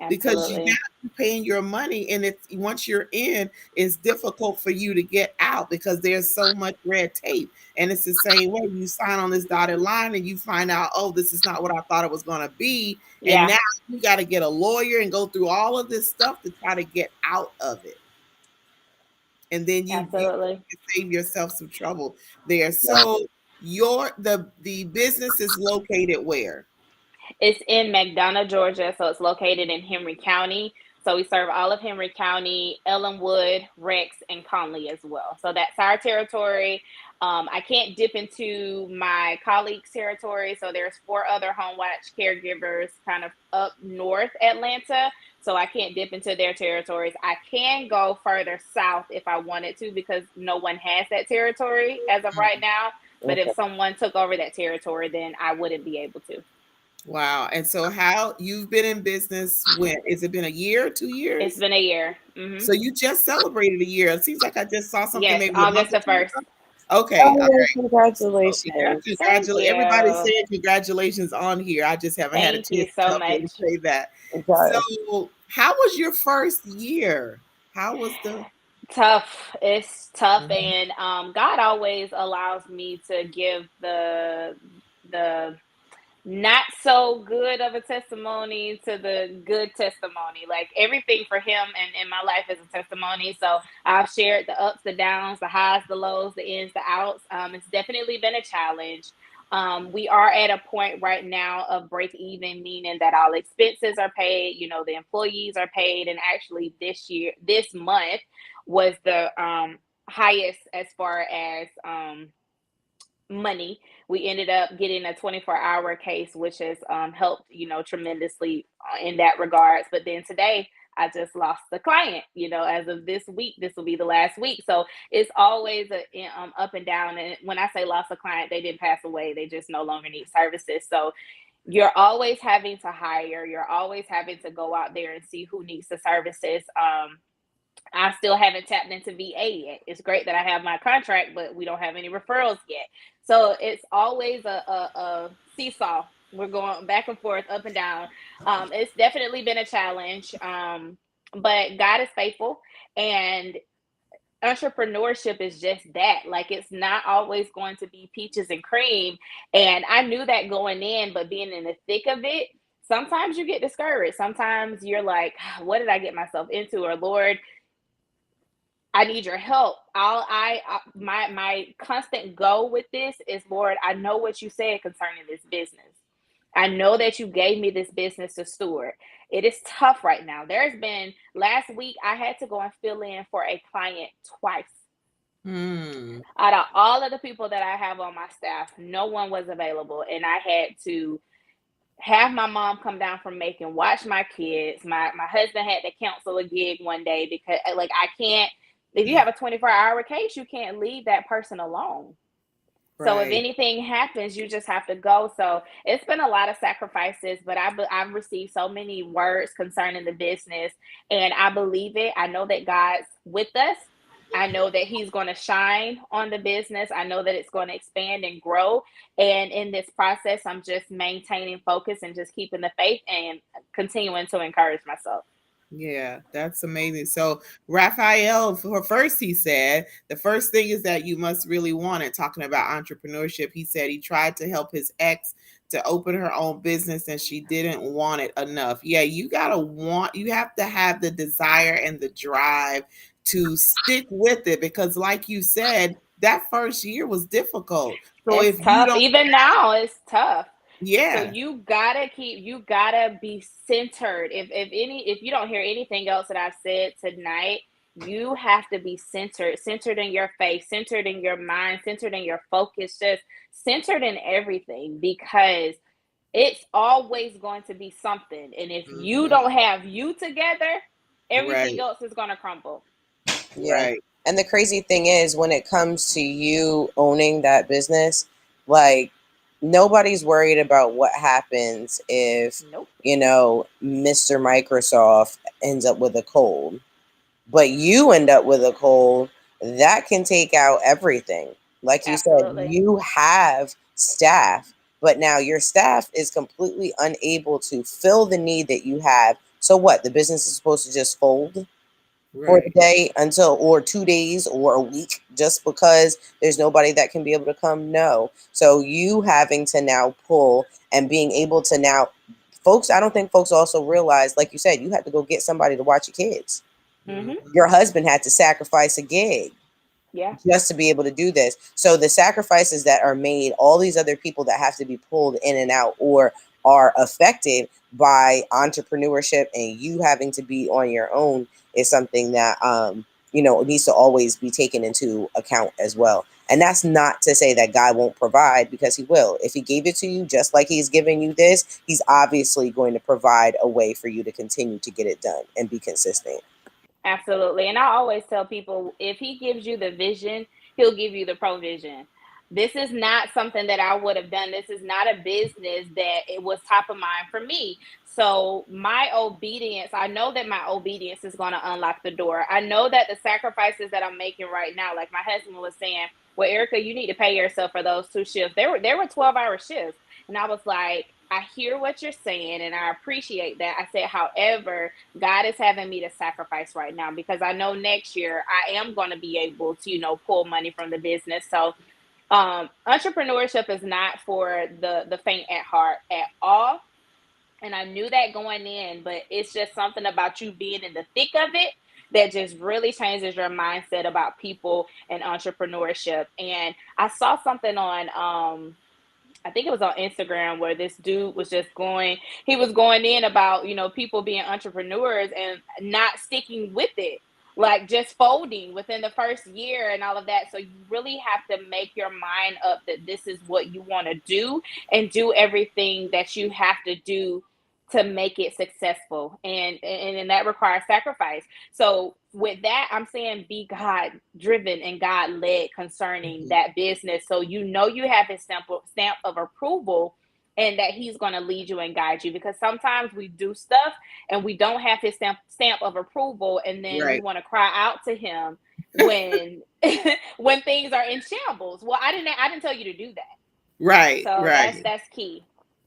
because you Absolutely. got to be paying your money, and it's once you're in, it's difficult for you to get out because there's so much red tape. And it's the same way, you sign on this dotted line and you find out, oh, this is not what I thought it was going to be, and Yeah. now you got to get a lawyer and go through all of this stuff to try to get out of it, and then you Absolutely. save yourself some trouble there. So the business is located where? It's in McDonough, Georgia, so it's located in Henry County. So we serve all of Henry County, Ellenwood, Rex, and Conley as well. So that's our territory. I can't dip into my colleagues' territory. So there's 4 other home watch caregivers kind of up north Atlanta. So I can't dip into their territories. I can go further south if I wanted to, because no one has that territory as of right now. But Okay. if someone took over that territory, then I wouldn't be able to. Wow. And so how you've been in business, when has it been a year, 2 years? It's been a year. Mm-hmm. So you just celebrated a year. It seems like I just saw something Yes, maybe a month August or the 2 ago. 1st. Okay, all Oh, right. congratulations. Thank Everybody's you. saying congratulations on here. I just haven't had a Thank you chance to so tell them to much. say that. Okay. So how was your first year? How was the Tough. It's tough, Mhm. and God always allows me to give the not so good of a testimony to the good testimony. Like everything for him and in my life is a testimony. So I've shared the ups, the downs, the highs, the lows, the ins, the outs. It's definitely been a challenge. We are at a point right now of break even, meaning that all expenses are paid, you know, the employees are paid. And actually this month was the highest as far as money. We ended up getting a 24-hour case, which has helped, you know, tremendously in that regards. But then today, I just lost the client. You know, as of this week, this will be the last week. So it's always a up and down. And when I say lost a client, they didn't pass away; they just no longer need services. So you're always having to hire. You're always having to go out there and see who needs the services. I still haven't tapped into VA yet. It's great that I have my contract, but we don't have any referrals yet. So it's always a seesaw. We're going back and forth, up and down. It's definitely been a challenge, but God is faithful, and entrepreneurship is just that. Like it's not always going to be peaches and cream. And I knew that going in, but being in the thick of it, sometimes you get discouraged. Sometimes you're like, what did I get myself into? Or Lord, I need your help. My constant goal with this is, Lord, I know what you said concerning this business. I know that you gave me this business to steward. It is tough right now. There's been last week I had to go and fill in for a client twice. Hmm. Out of all of the people that I have on my staff, no one was available, and I had to have my mom come down from Macon, watch my kids. My husband had to cancel a gig one day because like I can't, if you have a 24-hour case, you can't leave that person alone. So if Right. anything happens, you just have to go. So it's been a lot of sacrifices, but I've received so many words concerning the business, and I believe it. I know that God's with us. I know that He's going to shine on the business. I know that it's going to expand and grow. And in this process, I'm just maintaining focus and just keeping the faith and continuing to encourage myself. Yeah, that's amazing. So Raphael, for first, he said the first thing is that you must really want it. Talking about entrepreneurship, he said he tried to help his ex to open her own business and she didn't want it enough. Yeah, you you have to have the desire and the drive to stick with it, because like you said, that first year was difficult. So It's if you tough. don't, Even now, it's tough. So yeah, you gotta be centered. If you don't hear anything else that I've said tonight, you have to be centered, centered in your faith, centered in your mind, centered in your focus, just centered in everything, because it's always going to be something. And if you mhm, don't have you together, everything right, else is gonna crumble. Yeah. right, And the crazy thing is, when it comes to you owning that business, like Nobody's worried about what happens if, Nope. Mr. Microsoft ends up with a cold, but you end up with a cold. That can take out everything. Like you said, Absolutely. you have staff, but now your staff is completely unable to fill the need that you have. So what? The business is supposed to just fold for the Right. day until, or 2 days or a week, just because there's nobody that can be able to come? No. So you having to now pull and being able to now, folks, I don't think folks also realize, like you said, you had to go get somebody to watch your kids. Mm-hmm. Your husband had to sacrifice a gig Yeah. just to be able to do this. So the sacrifices that are made, all these other people that have to be pulled in and out or are affected by entrepreneurship and you having to be on your own, is something that needs to always be taken into account as well. And that's not to say that God won't provide, because he will. If he gave it to you just like he's giving you this, he's obviously going to provide a way for you to continue to get it done and be consistent. Absolutely. And I always tell people, if he gives you the vision, he'll give you the provision. This is not something that I would have done. This is not a business that it was top of mind for me. So my obedience, I know that my obedience is going to unlock the door. I know that the sacrifices that I'm making right now, like my husband was saying, well, Erica, you need to pay yourself for those 2 shifts. There were 12-hour shifts. And I was like, I hear what you're saying and I appreciate that. I said, however, God is having me to sacrifice right now because I know next year I am going to be able to, pull money from the business. So, entrepreneurship is not for the faint at heart at all. And I knew that going in, but it's just something about you being in the thick of it that just really changes your mindset about people and entrepreneurship. And I saw something on I think it was on Instagram where this dude was just he was going in about, people being entrepreneurs and not sticking with it, like just folding within the first year and all of that. So you really have to make your mind up that this is what you want to do and do everything that you have to do to make it successful. And that requires sacrifice. So with that, I'm saying be God driven and God led concerning Mhm. that business. So you have his stamp of approval and that he's going to lead you and guide you, because sometimes we do stuff and we don't have his stamp of approval, and then we Right. want to cry out to him when when things are in shambles. Well, I didn't tell you to do that. Right. So Right. that's key.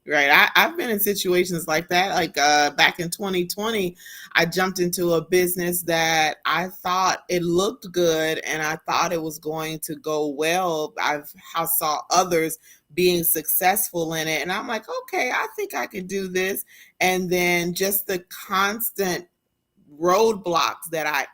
Right. I've been in situations like that. Like back in 2020, I jumped into a business that I thought it looked good and I thought it was going to go well. I saw others being successful in it. And I'm like, okay, I think I can do this. And then just the constant roadblocks that I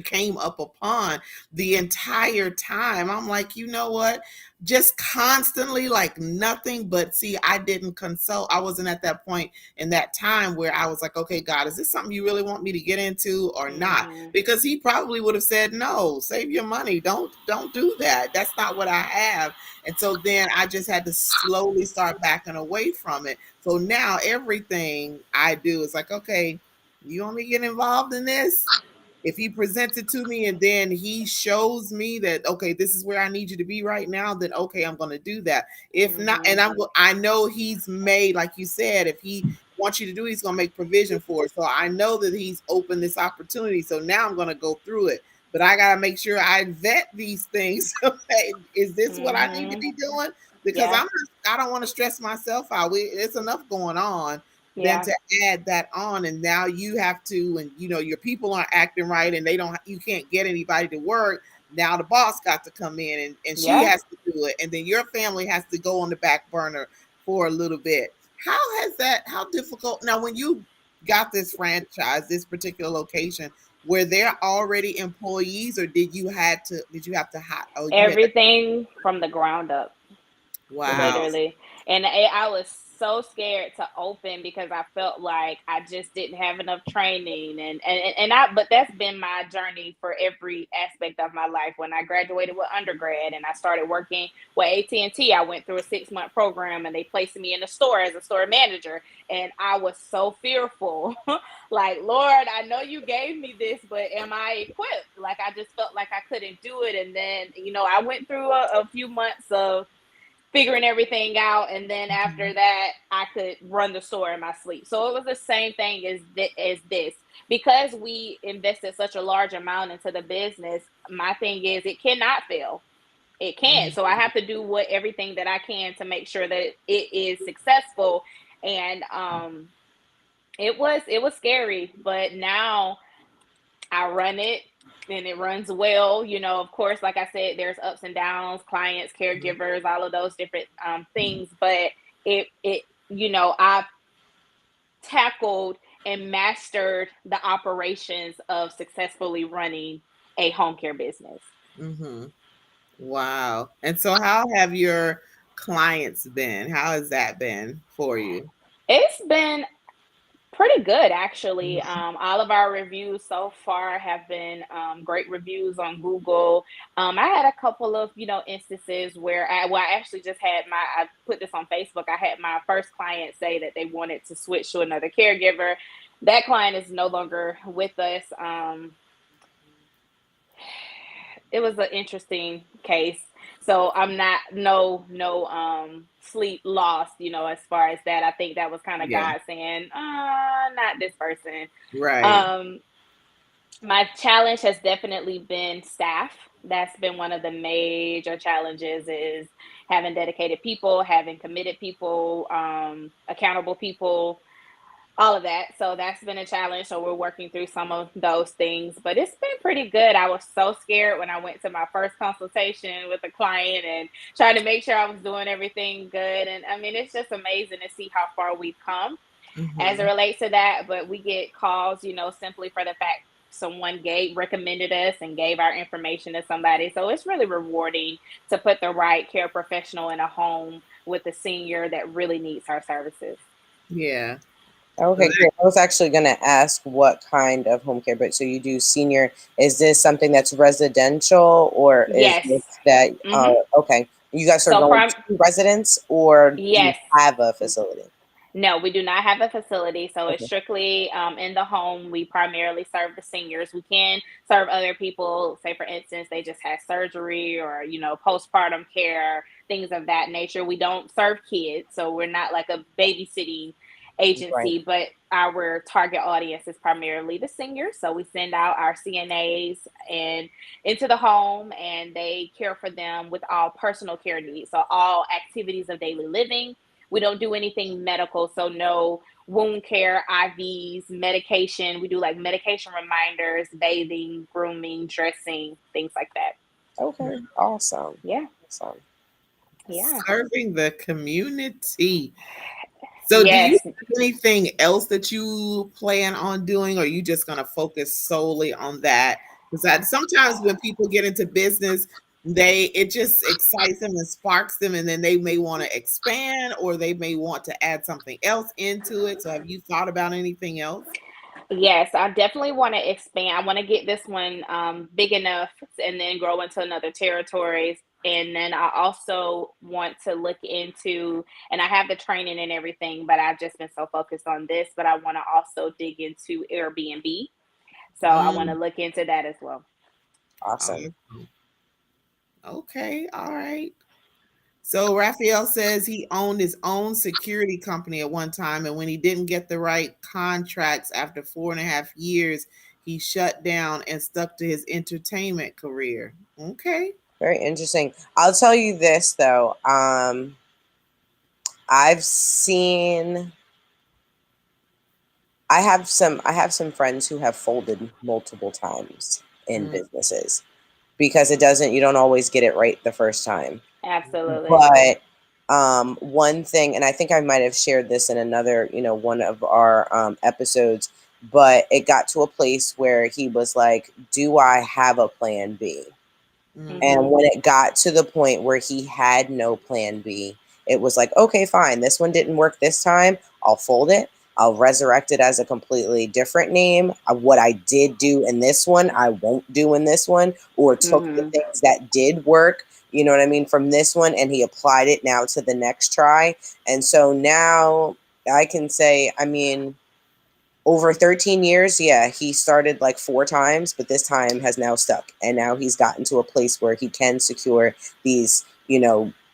came up upon the entire time. I'm like, you know what? Just constantly like nothing but see, I didn't consult. I wasn't at that point in that time where I was like, okay, God, is this something you really want me to get into or not? Mm-hmm. Because he probably would have said, no, save your money. Don't do that. That's not what I have. And so then I just had to slowly start backing away from it. So now everything I do is like, okay, you want me to get involved in this? If he presents it to me and then he shows me that, okay, this is where I need you to be right now, then okay, I'm going to do that. If not, Mm-hmm. and I know he's made, like you said, if he wants you to do, he's going to make provision for it. So I know that he's opened this opportunity. So now I'm going to go through it. But I got to make sure I vet these things. Okay, is this what I need to Mm-hmm. be doing? Because Yeah. I don't want to stress myself out. It's enough going on than Yeah. to add that on. And now you have to, and your people aren't acting right and you can't get anybody to work. Now the boss got to come in and she Yeah. has to do it. And then your family has to go on the back burner for a little bit. How difficult now when you got this franchise, this particular location, were there already employees or did you have to hire? Oh, you had to. Everything from the ground up. Wow. Literally. And I was so scared to open because I felt like I just didn't have enough training, but that's been my journey for every aspect of my life. When I graduated with undergrad and I started working with AT&T, I went through a 6-month program and they placed me in the store as a store manager, and I was so fearful. Like, Lord, I know you gave me this, but am I equipped? Like, I just felt like I couldn't do it. And then, I went through a few months of figuring everything out, and then after that I could run the store in my sleep. So it was the same thing as this. Because we invested such a large amount into the business, my thing is it cannot fail. It can't. So I have to do everything that I can to make sure that it is successful. And it was scary, but now I run it and it runs well. Of course, like I said, there's ups and downs, clients, caregivers, all of those different things. But I've tackled and mastered the operations of successfully running a home care business. Mm-hmm. Wow. And so how have your clients been? How has that been for you? It's been pretty good, actually. Mhm. All of our reviews so far have been great reviews on Google. I had a couple of instances where I actually just had I put this on Facebook. I had my first client say that they wanted to switch to another caregiver. That client is no longer with us. It was an interesting case. So I'm not no sleep lost, as far as that. I think that was kind of Yeah. God saying, not this person. Right. Um, my challenge has definitely been staff. That's been one of the major challenges, is having dedicated people, having committed people, accountable people, all of that. So that's been a challenge. So we're working through some of those things, but it's been pretty good. I was so scared when I went to my first consultation with a client and trying to make sure I was doing everything good. And I mean, it's just amazing to see how far we've come as it Mm-hmm. relates to that. But we get calls, simply for the fact someone recommended us and gave our information to somebody. So it's really rewarding to put the right care professional in a home with a senior that really needs our services. Yeah. So Okay, that, great. I was actually going to ask what kind of home care, but so you do senior. Is this something that's residential, or is Yes. this that? Hmm. Okay, you guys are So going prime to residents, or do you yes. have a facility? No, we do not have a facility, so it's Okay, strictly in the home. We primarily serve the seniors. We can serve other people. Say, for instance, they just had surgery, or postpartum care, things of that nature. We don't serve kids, so we're not like a babysitting right. agency. But our target audience is primarily the seniors. So we send out our CNAs and into the home, and they care for them with all personal care needs. So all activities of daily living. We don't do anything medical, so no wound care, IVs, medication. We do like medication reminders, bathing, grooming, dressing, things like that. Okay, awesome. Yeah, Awesome. yeah, serving the community. So do you yes. have anything else that you plan on doing, or are you just gonna focus solely on that? Because that sometimes when people get into business, it just excites them and sparks them, and then they may want to expand or they may want to add something else into it. So have you thought about anything else? Yes, I definitely want to expand. I want to get this one big enough and then grow into another territories. And then I also want to look into, and I have the training and everything, but I've just been so focused on this. But I want to also dig into Airbnb. So I want to Mm, look into that as well. Awesome. awesome. Okay, all right. So Raphael says he owned his own security company at one time, and when he didn't get the right contracts after 4.5 years, he shut down and stuck to his entertainment career. Okay. Very interesting. I'll tell you this though. I've seen. I have some friends who have folded multiple times in Mm, businesses because you don't always get it right the first time. Absolutely. But one thing, and I think I might have shared this in another, one of our episodes, but it got to a place where he was like, "Do I have a plan B?" And mhm, Mhm. when it got to the point where he had no plan B, it was like, okay, fine. This one didn't work this time. I'll fold it. I'll resurrect it as a completely different name. What I did do in this one, I won't do in this one, or took the Mhm. things that did work, you know what I mean, from this one, and he applied it now to the next try. And so now I can say, I mean, over 13 years, yeah, he started like 4 times, but this time has now stuck. And now he's gotten to a place where he can secure these,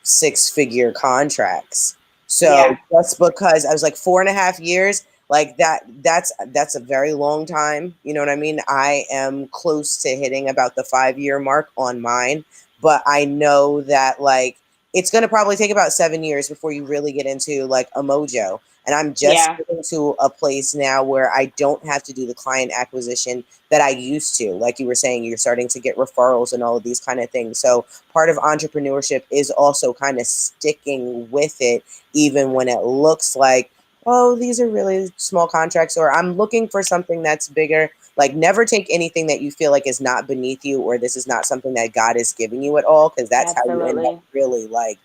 6-figure contracts. So Yeah. just because I was like 4.5 years, like that's a very long time. You know what I mean? I am close to hitting about the 5-year mark on mine, but I know that like it's going to probably take about 7 years before you really get into like a mojo. And I'm just Yeah. getting to a place now where I don't have to do the client acquisition that I used to. Like you were saying, you're starting to get referrals and all of these kind of things. So part of entrepreneurship is also kind of sticking with it, even when it looks like, oh, these are really small contracts, or I'm looking for something that's bigger. Like, never take anything that you feel like is not beneath you, or this is not something that God is giving you at all, because that's how you end up Absolutely. really like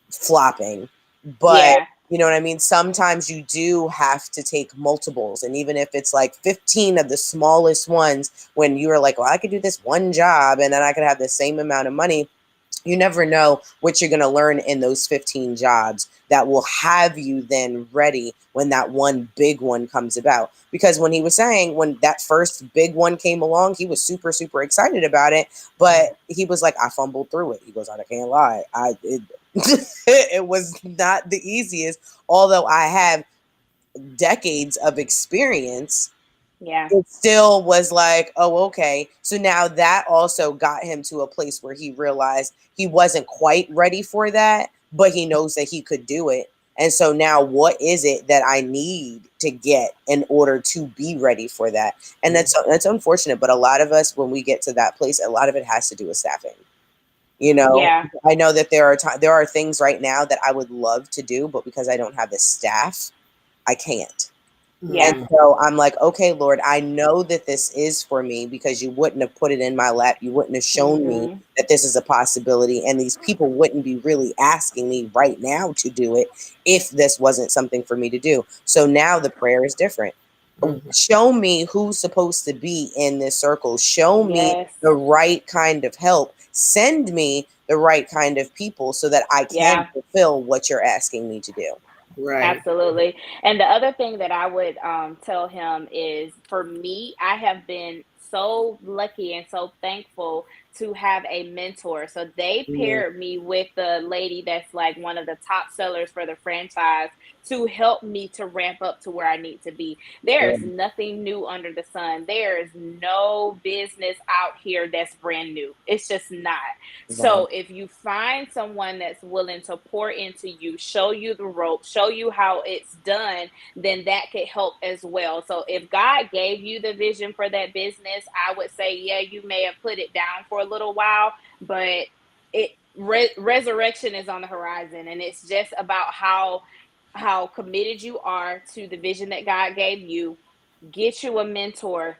flopping. But Yeah. you know what I mean? Sometimes you do have to take multiples. And even if it's like 15 of the smallest ones, when you're like, well, I could do this one job and then I could have the same amount of money, you never know what you're going to learn in those 15 jobs that will have you then ready when that one big one comes about. Because when he was saying, when that first big one came along, he was super, super excited about it. But he was like, I fumbled through it. He goes, I can't lie. It was not the easiest, although I have decades of experience. Yeah. It still was like, oh, okay. So now that also got him to a place where he realized he wasn't quite ready for that, but he knows that he could do it. And so now, what is it that I need to get in order to be ready for that? And that's unfortunate, but a lot of us, when we get to that place, a lot of it has to do with staffing. You know, Yeah. I know that there are things right now that I would love to do, but because I don't have the staff, I can't. And Yeah. Mhm. so I'm like, okay, Lord, I know that this is for me, because you wouldn't have put it in my lap. You wouldn't have shown me Mm-hmm. that this is a possibility. And these people wouldn't be really asking me right now to do it if this wasn't something for me to do. So now the prayer is different. Mhm. Show me who's supposed to be in this circle. Show me Yes. the right kind of help. Send me the right kind of people so that I can Yeah. fulfill what you're asking me to do. Right. Absolutely. And the other thing that I would tell him is, for me, I have been so lucky and so thankful to have a mentor. So they Mhm. paired me with the lady that's like one of the top sellers for the franchise to help me to ramp up to where I need to be. There is nothing new under the sun. There is no business out here that's brand new. It's just not. Wow. So if you find someone that's willing to pour into you, show you the rope, show you how it's done, then that could help as well. So if God gave you the vision for that business, I would say, yeah, you may have put it down for a little while, but resurrection is on the horizon, and it's just about how committed you are to the vision that God gave you. Get you a mentor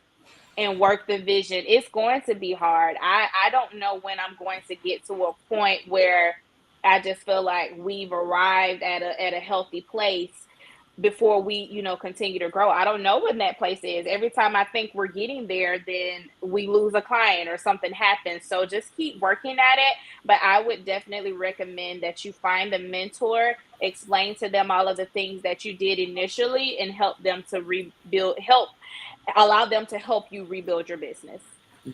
and work the vision. It's going to be hard. I don't know when I'm going to get to a point where I just feel like we've arrived at a healthy place before we, continue to grow. I don't know when that place is. Every time I think we're getting there, then we lose a client or something happens. So just keep working at it. But I would definitely recommend that you find a mentor, explain to them all of the things that you did initially, and help them to rebuild, allow them to help you rebuild your business.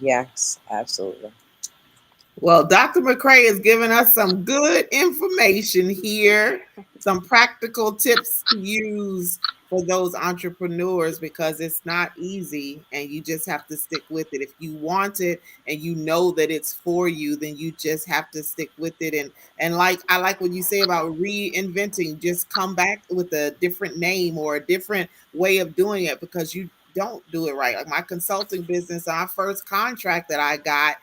Yes, absolutely. Well, Dr. McCrae has given us some good information here, some practical tips to use for those entrepreneurs, because it's not easy and you just have to stick with it. If you want it and you know that it's for you, then you just have to stick with it. And like I like what you say about reinventing, just come back with a different name or a different way of doing it, because you don't do it right. Like my consulting business, our first contract that I got,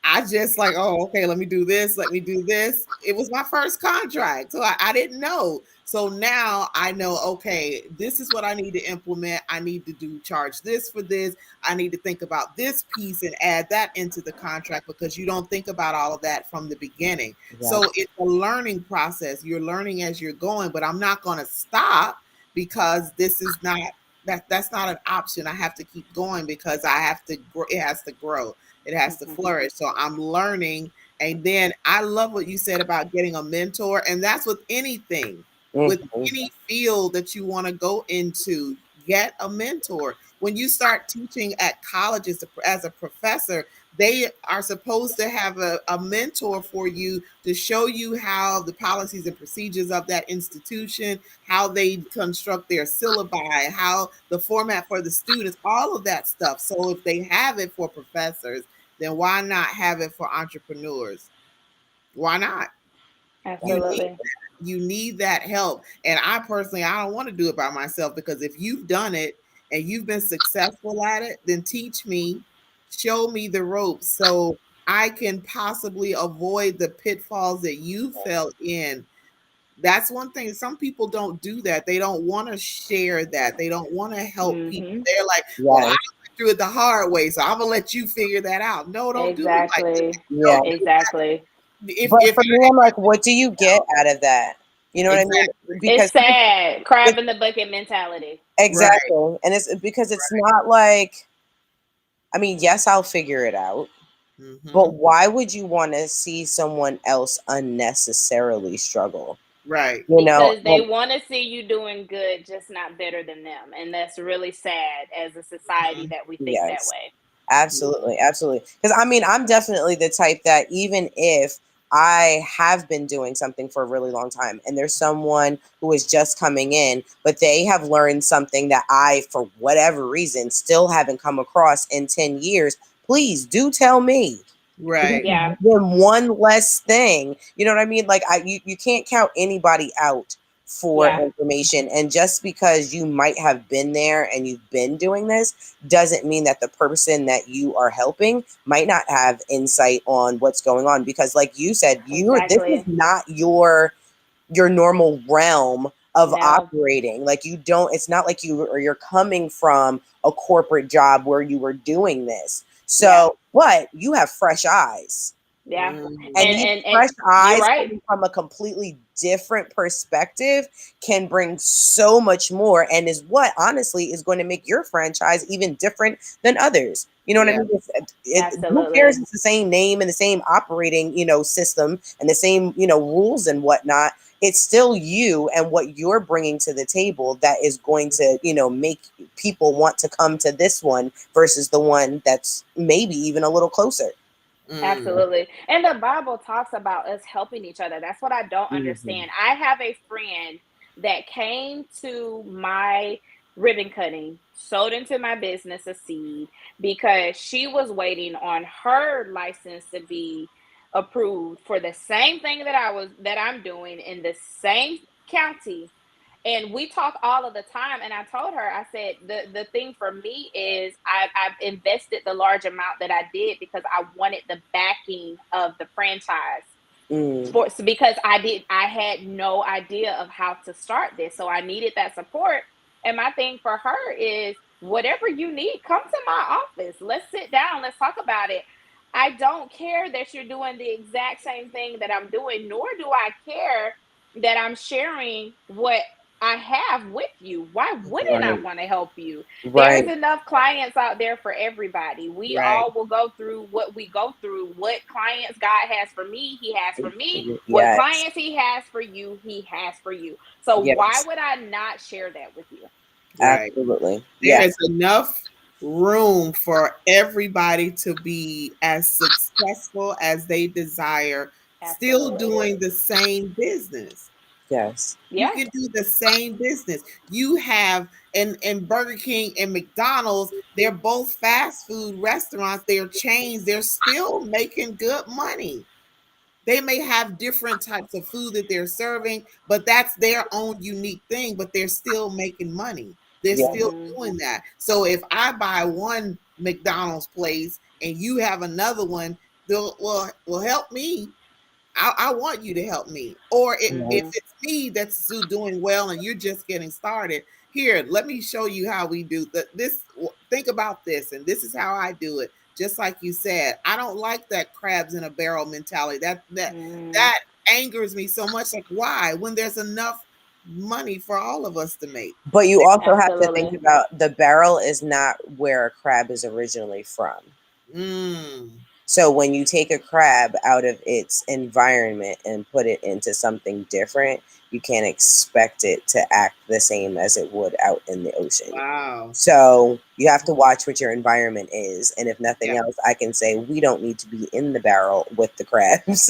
I just like, oh, okay, let me do this, let me do this. It was my first contract. So I didn't know. So now I know, okay, this is what I need to implement. I need to do charge this for this. I need to think about this piece and add that into the contract, because you don't think about all of that from the beginning. Yeah. So it's a learning process. You're learning as you're going, but I'm not going to stop, because this is not that's not an option. I have to keep going because I have to it has to grow, it has to Mhm. flourish. So I'm learning. And then I love what you said about getting a mentor. And that's with anything, with Mhm. any field that you want to go into, get a mentor. when you start teaching at colleges as a professor, they are supposed to have a mentor for you to show you how the policies and procedures of that institution, how they construct their syllabi, how the format for the students, all of that stuff. So if they have it for professors, then why not have it for entrepreneurs? Why not? You need Absolutely. you need that help. And I personally, I don't want to do it by myself, because if you've done it and you've been successful at it, then teach me, show me the ropes so I can possibly avoid the pitfalls that you fell in. That's one thing. Some people don't do that. They don't want to share that. They don't want to help people. Mm-hmm. They're like, well, I Yes. went through it the hard way, so I'm gonna let you figure that out. No, don't do it like that. Exactly. Yeah. Don't do Exactly. But if for me, I'm like, what do you get out of that? You know what I mean? exactly Because It's sad. it, Crab in the bucket mentality. right. exactly, and it's because it's not like, I mean, yes, I'll figure it out, but Hmm. why would you want to see someone else unnecessarily struggle? Right. You know, Because they want to see you doing good, just not better than them. And that's really sad as a society Mhm. that we think that yes. way. Absolutely, absolutely. Because I mean, I'm definitely the type that even if I have been doing something for a really long time and there's someone who is just coming in, but they have learned something that I, for whatever reason, still haven't come across in 10 years, please do tell me. Because Right. Yeah. then one less thing, you know what I mean? Like you can't count anybody out for Yeah. information. And just because you might have been there and you've been doing this doesn't mean that the person that you are helping might not have insight on what's going on. Because like you said, this is Exactly. not your normal realm of No. operating. Like you don't, it's not like you're coming from a corporate job where you were doing this. Yeah. So, but you have fresh eyes. Yeah. And Mhm. these And fresh you're eyes right. coming from a completely different perspective can bring so much more, and is what honestly is going to make your franchise even different than others. You know what I Yeah. mean? Who cares? Absolutely. It's the same name and the same operating, system and the same, rules and whatnot. It's still you and what you're bringing to the table that is going to, make people want to come to this one versus the one that's maybe even a little closer. Mm. Absolutely. And the Bible talks about us helping each other. That's what I don't Mhm. understand. I have a friend that came to my ribbon cutting, sold into my business a seed because she was waiting on her license to be approved for the same thing that I'm doing in the same county, and we talk all of the time, and I told her, I said, the thing for me is I've invested the large amount that I did because I wanted the backing of the franchise Mm. sports, because I had no idea of how to start this, so I needed that support. And my thing for her is, whatever you need, come to my office, let's sit down, let's talk about it. I don't care that you're doing the exact same thing that I'm doing, nor do I care that I'm sharing what I have with you. Why wouldn't I Right. want to help you? There's Right. enough clients out there for everybody. We Right. all will go through what we go through. What clients God has for me, He has for me. What Yes. clients He has for you, He has for you. So why Yes. would I not share that with you? Right. Absolutely. There Yeah. is enough room for everybody to be as successful as they desire, still Absolutely. doing the same business. Yes. You Yeah. can do the same business. You have and Burger King and McDonald's, they're both fast food restaurants, they're chains, they're still making good money. They may have different types of food that they're serving, but that's their own unique thing, but they're still making money. They're Yeah. still Hmm. doing that. So if I buy one McDonald's place and you have another one, they'll will help me. I want you to help me. Or if Hmm. Yes. it's me that's doing well and you're just getting started, here, let me show you how we do this. Think about this, and this is how I do it. Just like you said, I don't like that crabs in a barrel mentality. Hmm. That angers me so much. Like, why? When there's enough money for all of us to make. But you also have to think Absolutely. about the barrel is not where a crab is originally from. Mm. So when you take a crab out of its environment and put it into something different, you can't expect it to act the same as it would out in the ocean. Wow. So you have to watch what your environment is. And if nothing Yeah. else, I can say we don't need to be in the barrel with the crabs.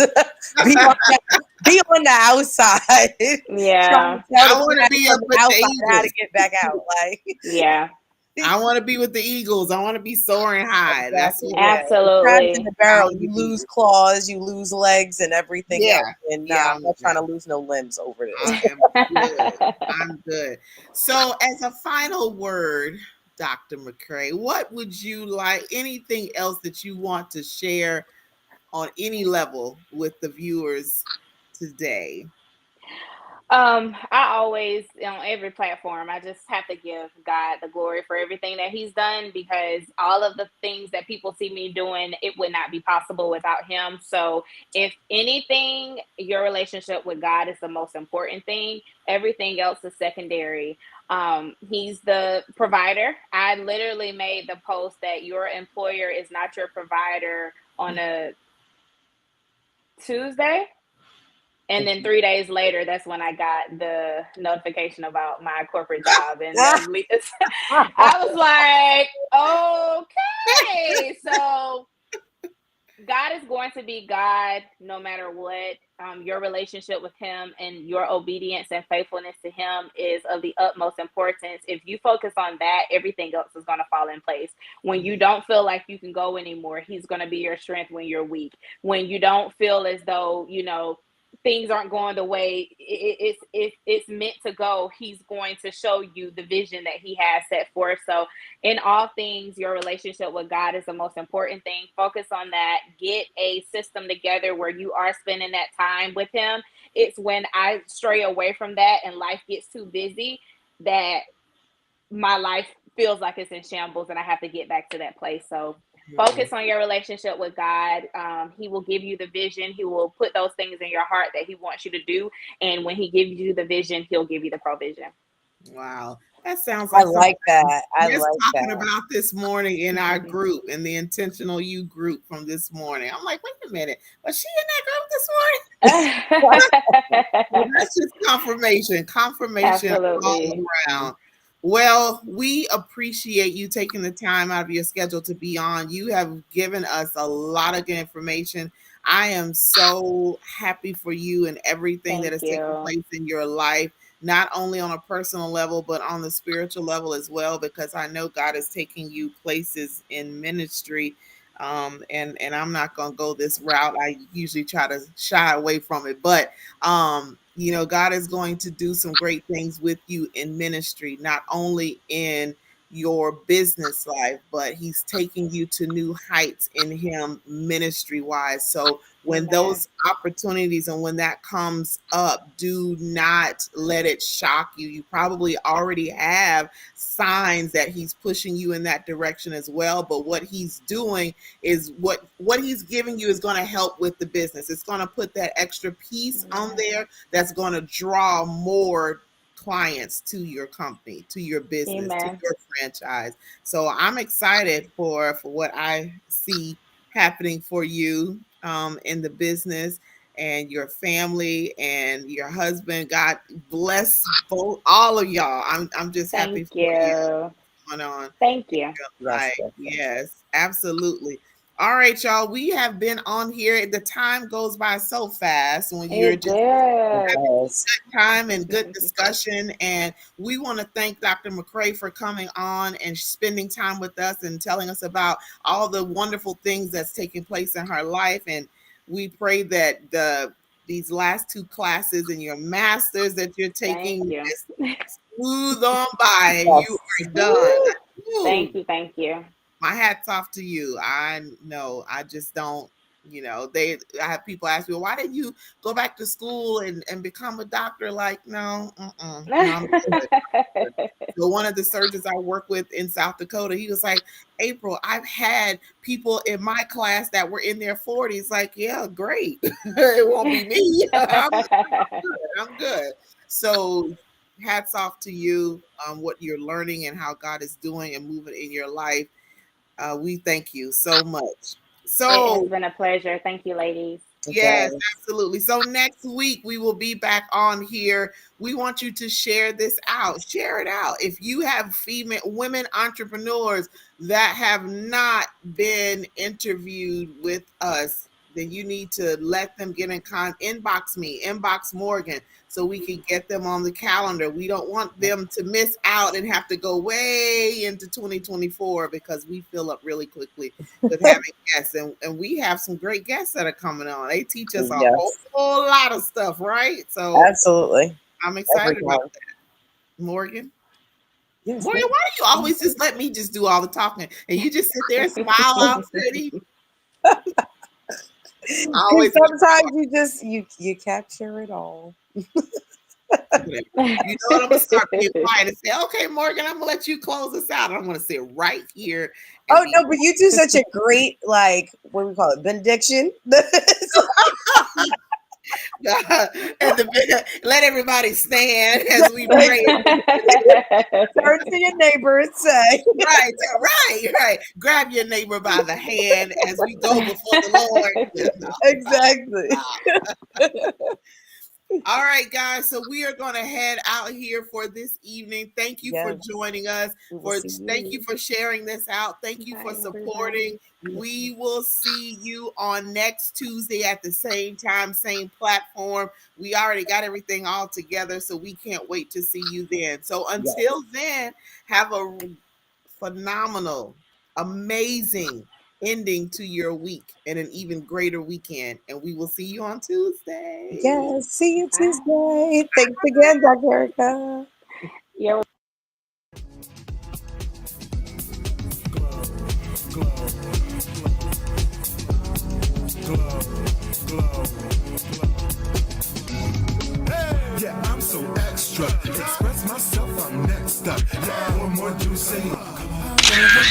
Be on the outside. Yeah. Trying to tell I the want to crabs be from up the with the outside how to eagles. get back out. Like, Yeah. I want to be with the eagles. I want to be soaring high. That's exactly, what yeah. The crabs in Absolutely. the barrel, I you would lose be. claws, you lose legs, and everything Yeah. else. And Yeah. I'm not trying to lose no limbs over this. I am good. I'm good. So, as a final word, Dr. McCray, what would you like? Anything else that you want to share on any level with the viewers today? I always, on every platform, I just have to give God the glory for everything that He's done, because all of the things that people see me doing, it would not be possible without Him. So, if anything, your relationship with God is the most important thing. Everything else is secondary. He's the provider. I literally made the post that your employer is not your provider on a Tuesday. And then 3 days later, that's when I got the notification about my corporate job. And I was like, okay. So God is going to be God no matter what. Your relationship with Him and your obedience and faithfulness to Him is of the utmost importance. If you focus on that, everything else is going to fall in place. When you don't feel like you can go anymore, He's going to be your strength when you're weak. When you don't feel as though, things aren't going the way it's meant to go, He's going to show you the vision that He has set forth. So in all things, your relationship with God is the most important thing. Focus on that. Get a system together where you are spending that time with Him. It's when I stray away from that and life gets too busy that my life feels like it's in shambles and I have to get back to that place. So focus on your relationship with God. He will give you the vision. He will put those things in your heart that He wants you to do. And when He gives you the vision, He'll give you the provision. Wow. That sounds I like something like that. I just like talking that. about this morning in our group, in the Intentional You group from this morning. I'm like, wait a minute. Was she in that group this morning? Well, that's just confirmation all Absolutely. around. Well, we appreciate you taking the time out of your schedule to be on. You have given us a lot of good information. I am so happy for you and everything that Thank has taken you. place in your life, not only on a personal level, but on the spiritual level as well, because I know God is taking you places in ministry. And I'm not going to go this route. I usually try to shy away from it, but God is going to do some great things with you in ministry, not only in your business life, but He's taking you to new heights in Him ministry wise. So when Amen. those opportunities and when that comes up, do not let it shock you. You probably already have signs that He's pushing you in that direction as well, but what He's doing is what He's giving you is going to help with the business. It's going to put that extra piece on there that's going to draw more clients to your company, to your business, to Amen. your franchise. So I'm excited for what I see happening for you in the business and your family and your husband. God bless both all of y'all. I'm just happy Thank for you you. going on. Thank you. Yes, Like, yes, yes. yes, absolutely. All right, y'all. We have been on here. The time goes by so fast when you're It just It did. does. time and good discussion. And we want to thank Dr. McCray for coming on and spending time with us and telling us about all the wonderful things that's taking place in her life. And we pray that these last two classes and your masters that you're Thank taking you. just smooth on by and you Yes. are done. Woo. Ooh, Thank you. Thank you. my hat's off to you. I know I just don't, I have people ask me, well, why didn't you go back to school and become a doctor? Like, no, no, I'm good. So one of the surgeons I work with in South Dakota, he was like, April, I've had people in my class that were in their 40s. Like, yeah, great. It won't be me. I'm good. So hats off to you on what you're learning and how God is doing and moving in your life. We thank you so much. So has been a pleasure. Thank you, ladies. yes, absolutely. So next week we will be back on here. We want you to share this out. Share it out. If you have female women entrepreneurs that have not been interviewed with us, then you need to let them get in inbox me, inbox Morgan, so we can get them on the calendar. We don't want them to miss out and have to go way into 2024 because we fill up really quickly with having guests. And we have some great guests that are coming on. They teach us a whole lot of stuff, right? So absolutely. I'm excited about that. Morgan? Yes, Morgan, why do you always just let me just do all the talking and you just sit there and smile all pretty? Sometimes you capture it all. You know what? I'm gonna start being quiet and say, okay, Morgan, I'm gonna let you close us out. I'm gonna sit right here. Oh no, but you do such a great, like, what do we call it, benediction. And let everybody stand as we pray. Turn to your neighbor and say, right. Grab your neighbor by the hand as we go before the Lord. Exactly. All right, guys. So we are going to head out here for this evening. Thank you for joining us. Thank you for sharing this out. Thank you for supporting. We will see you on next Tuesday at the same time, same platform. We already got everything all together, so we can't wait to see you then. So until then, have a phenomenal, amazing ending to your week and an even greater weekend. And we will see you on Tuesday. Yes, see you Tuesday. Thanks again, Dr. Erica. You're Yeah, I'm so extra. Express myself, I'm next up. Yeah, one more do say.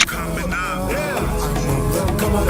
Coming up. Yeah. Come on.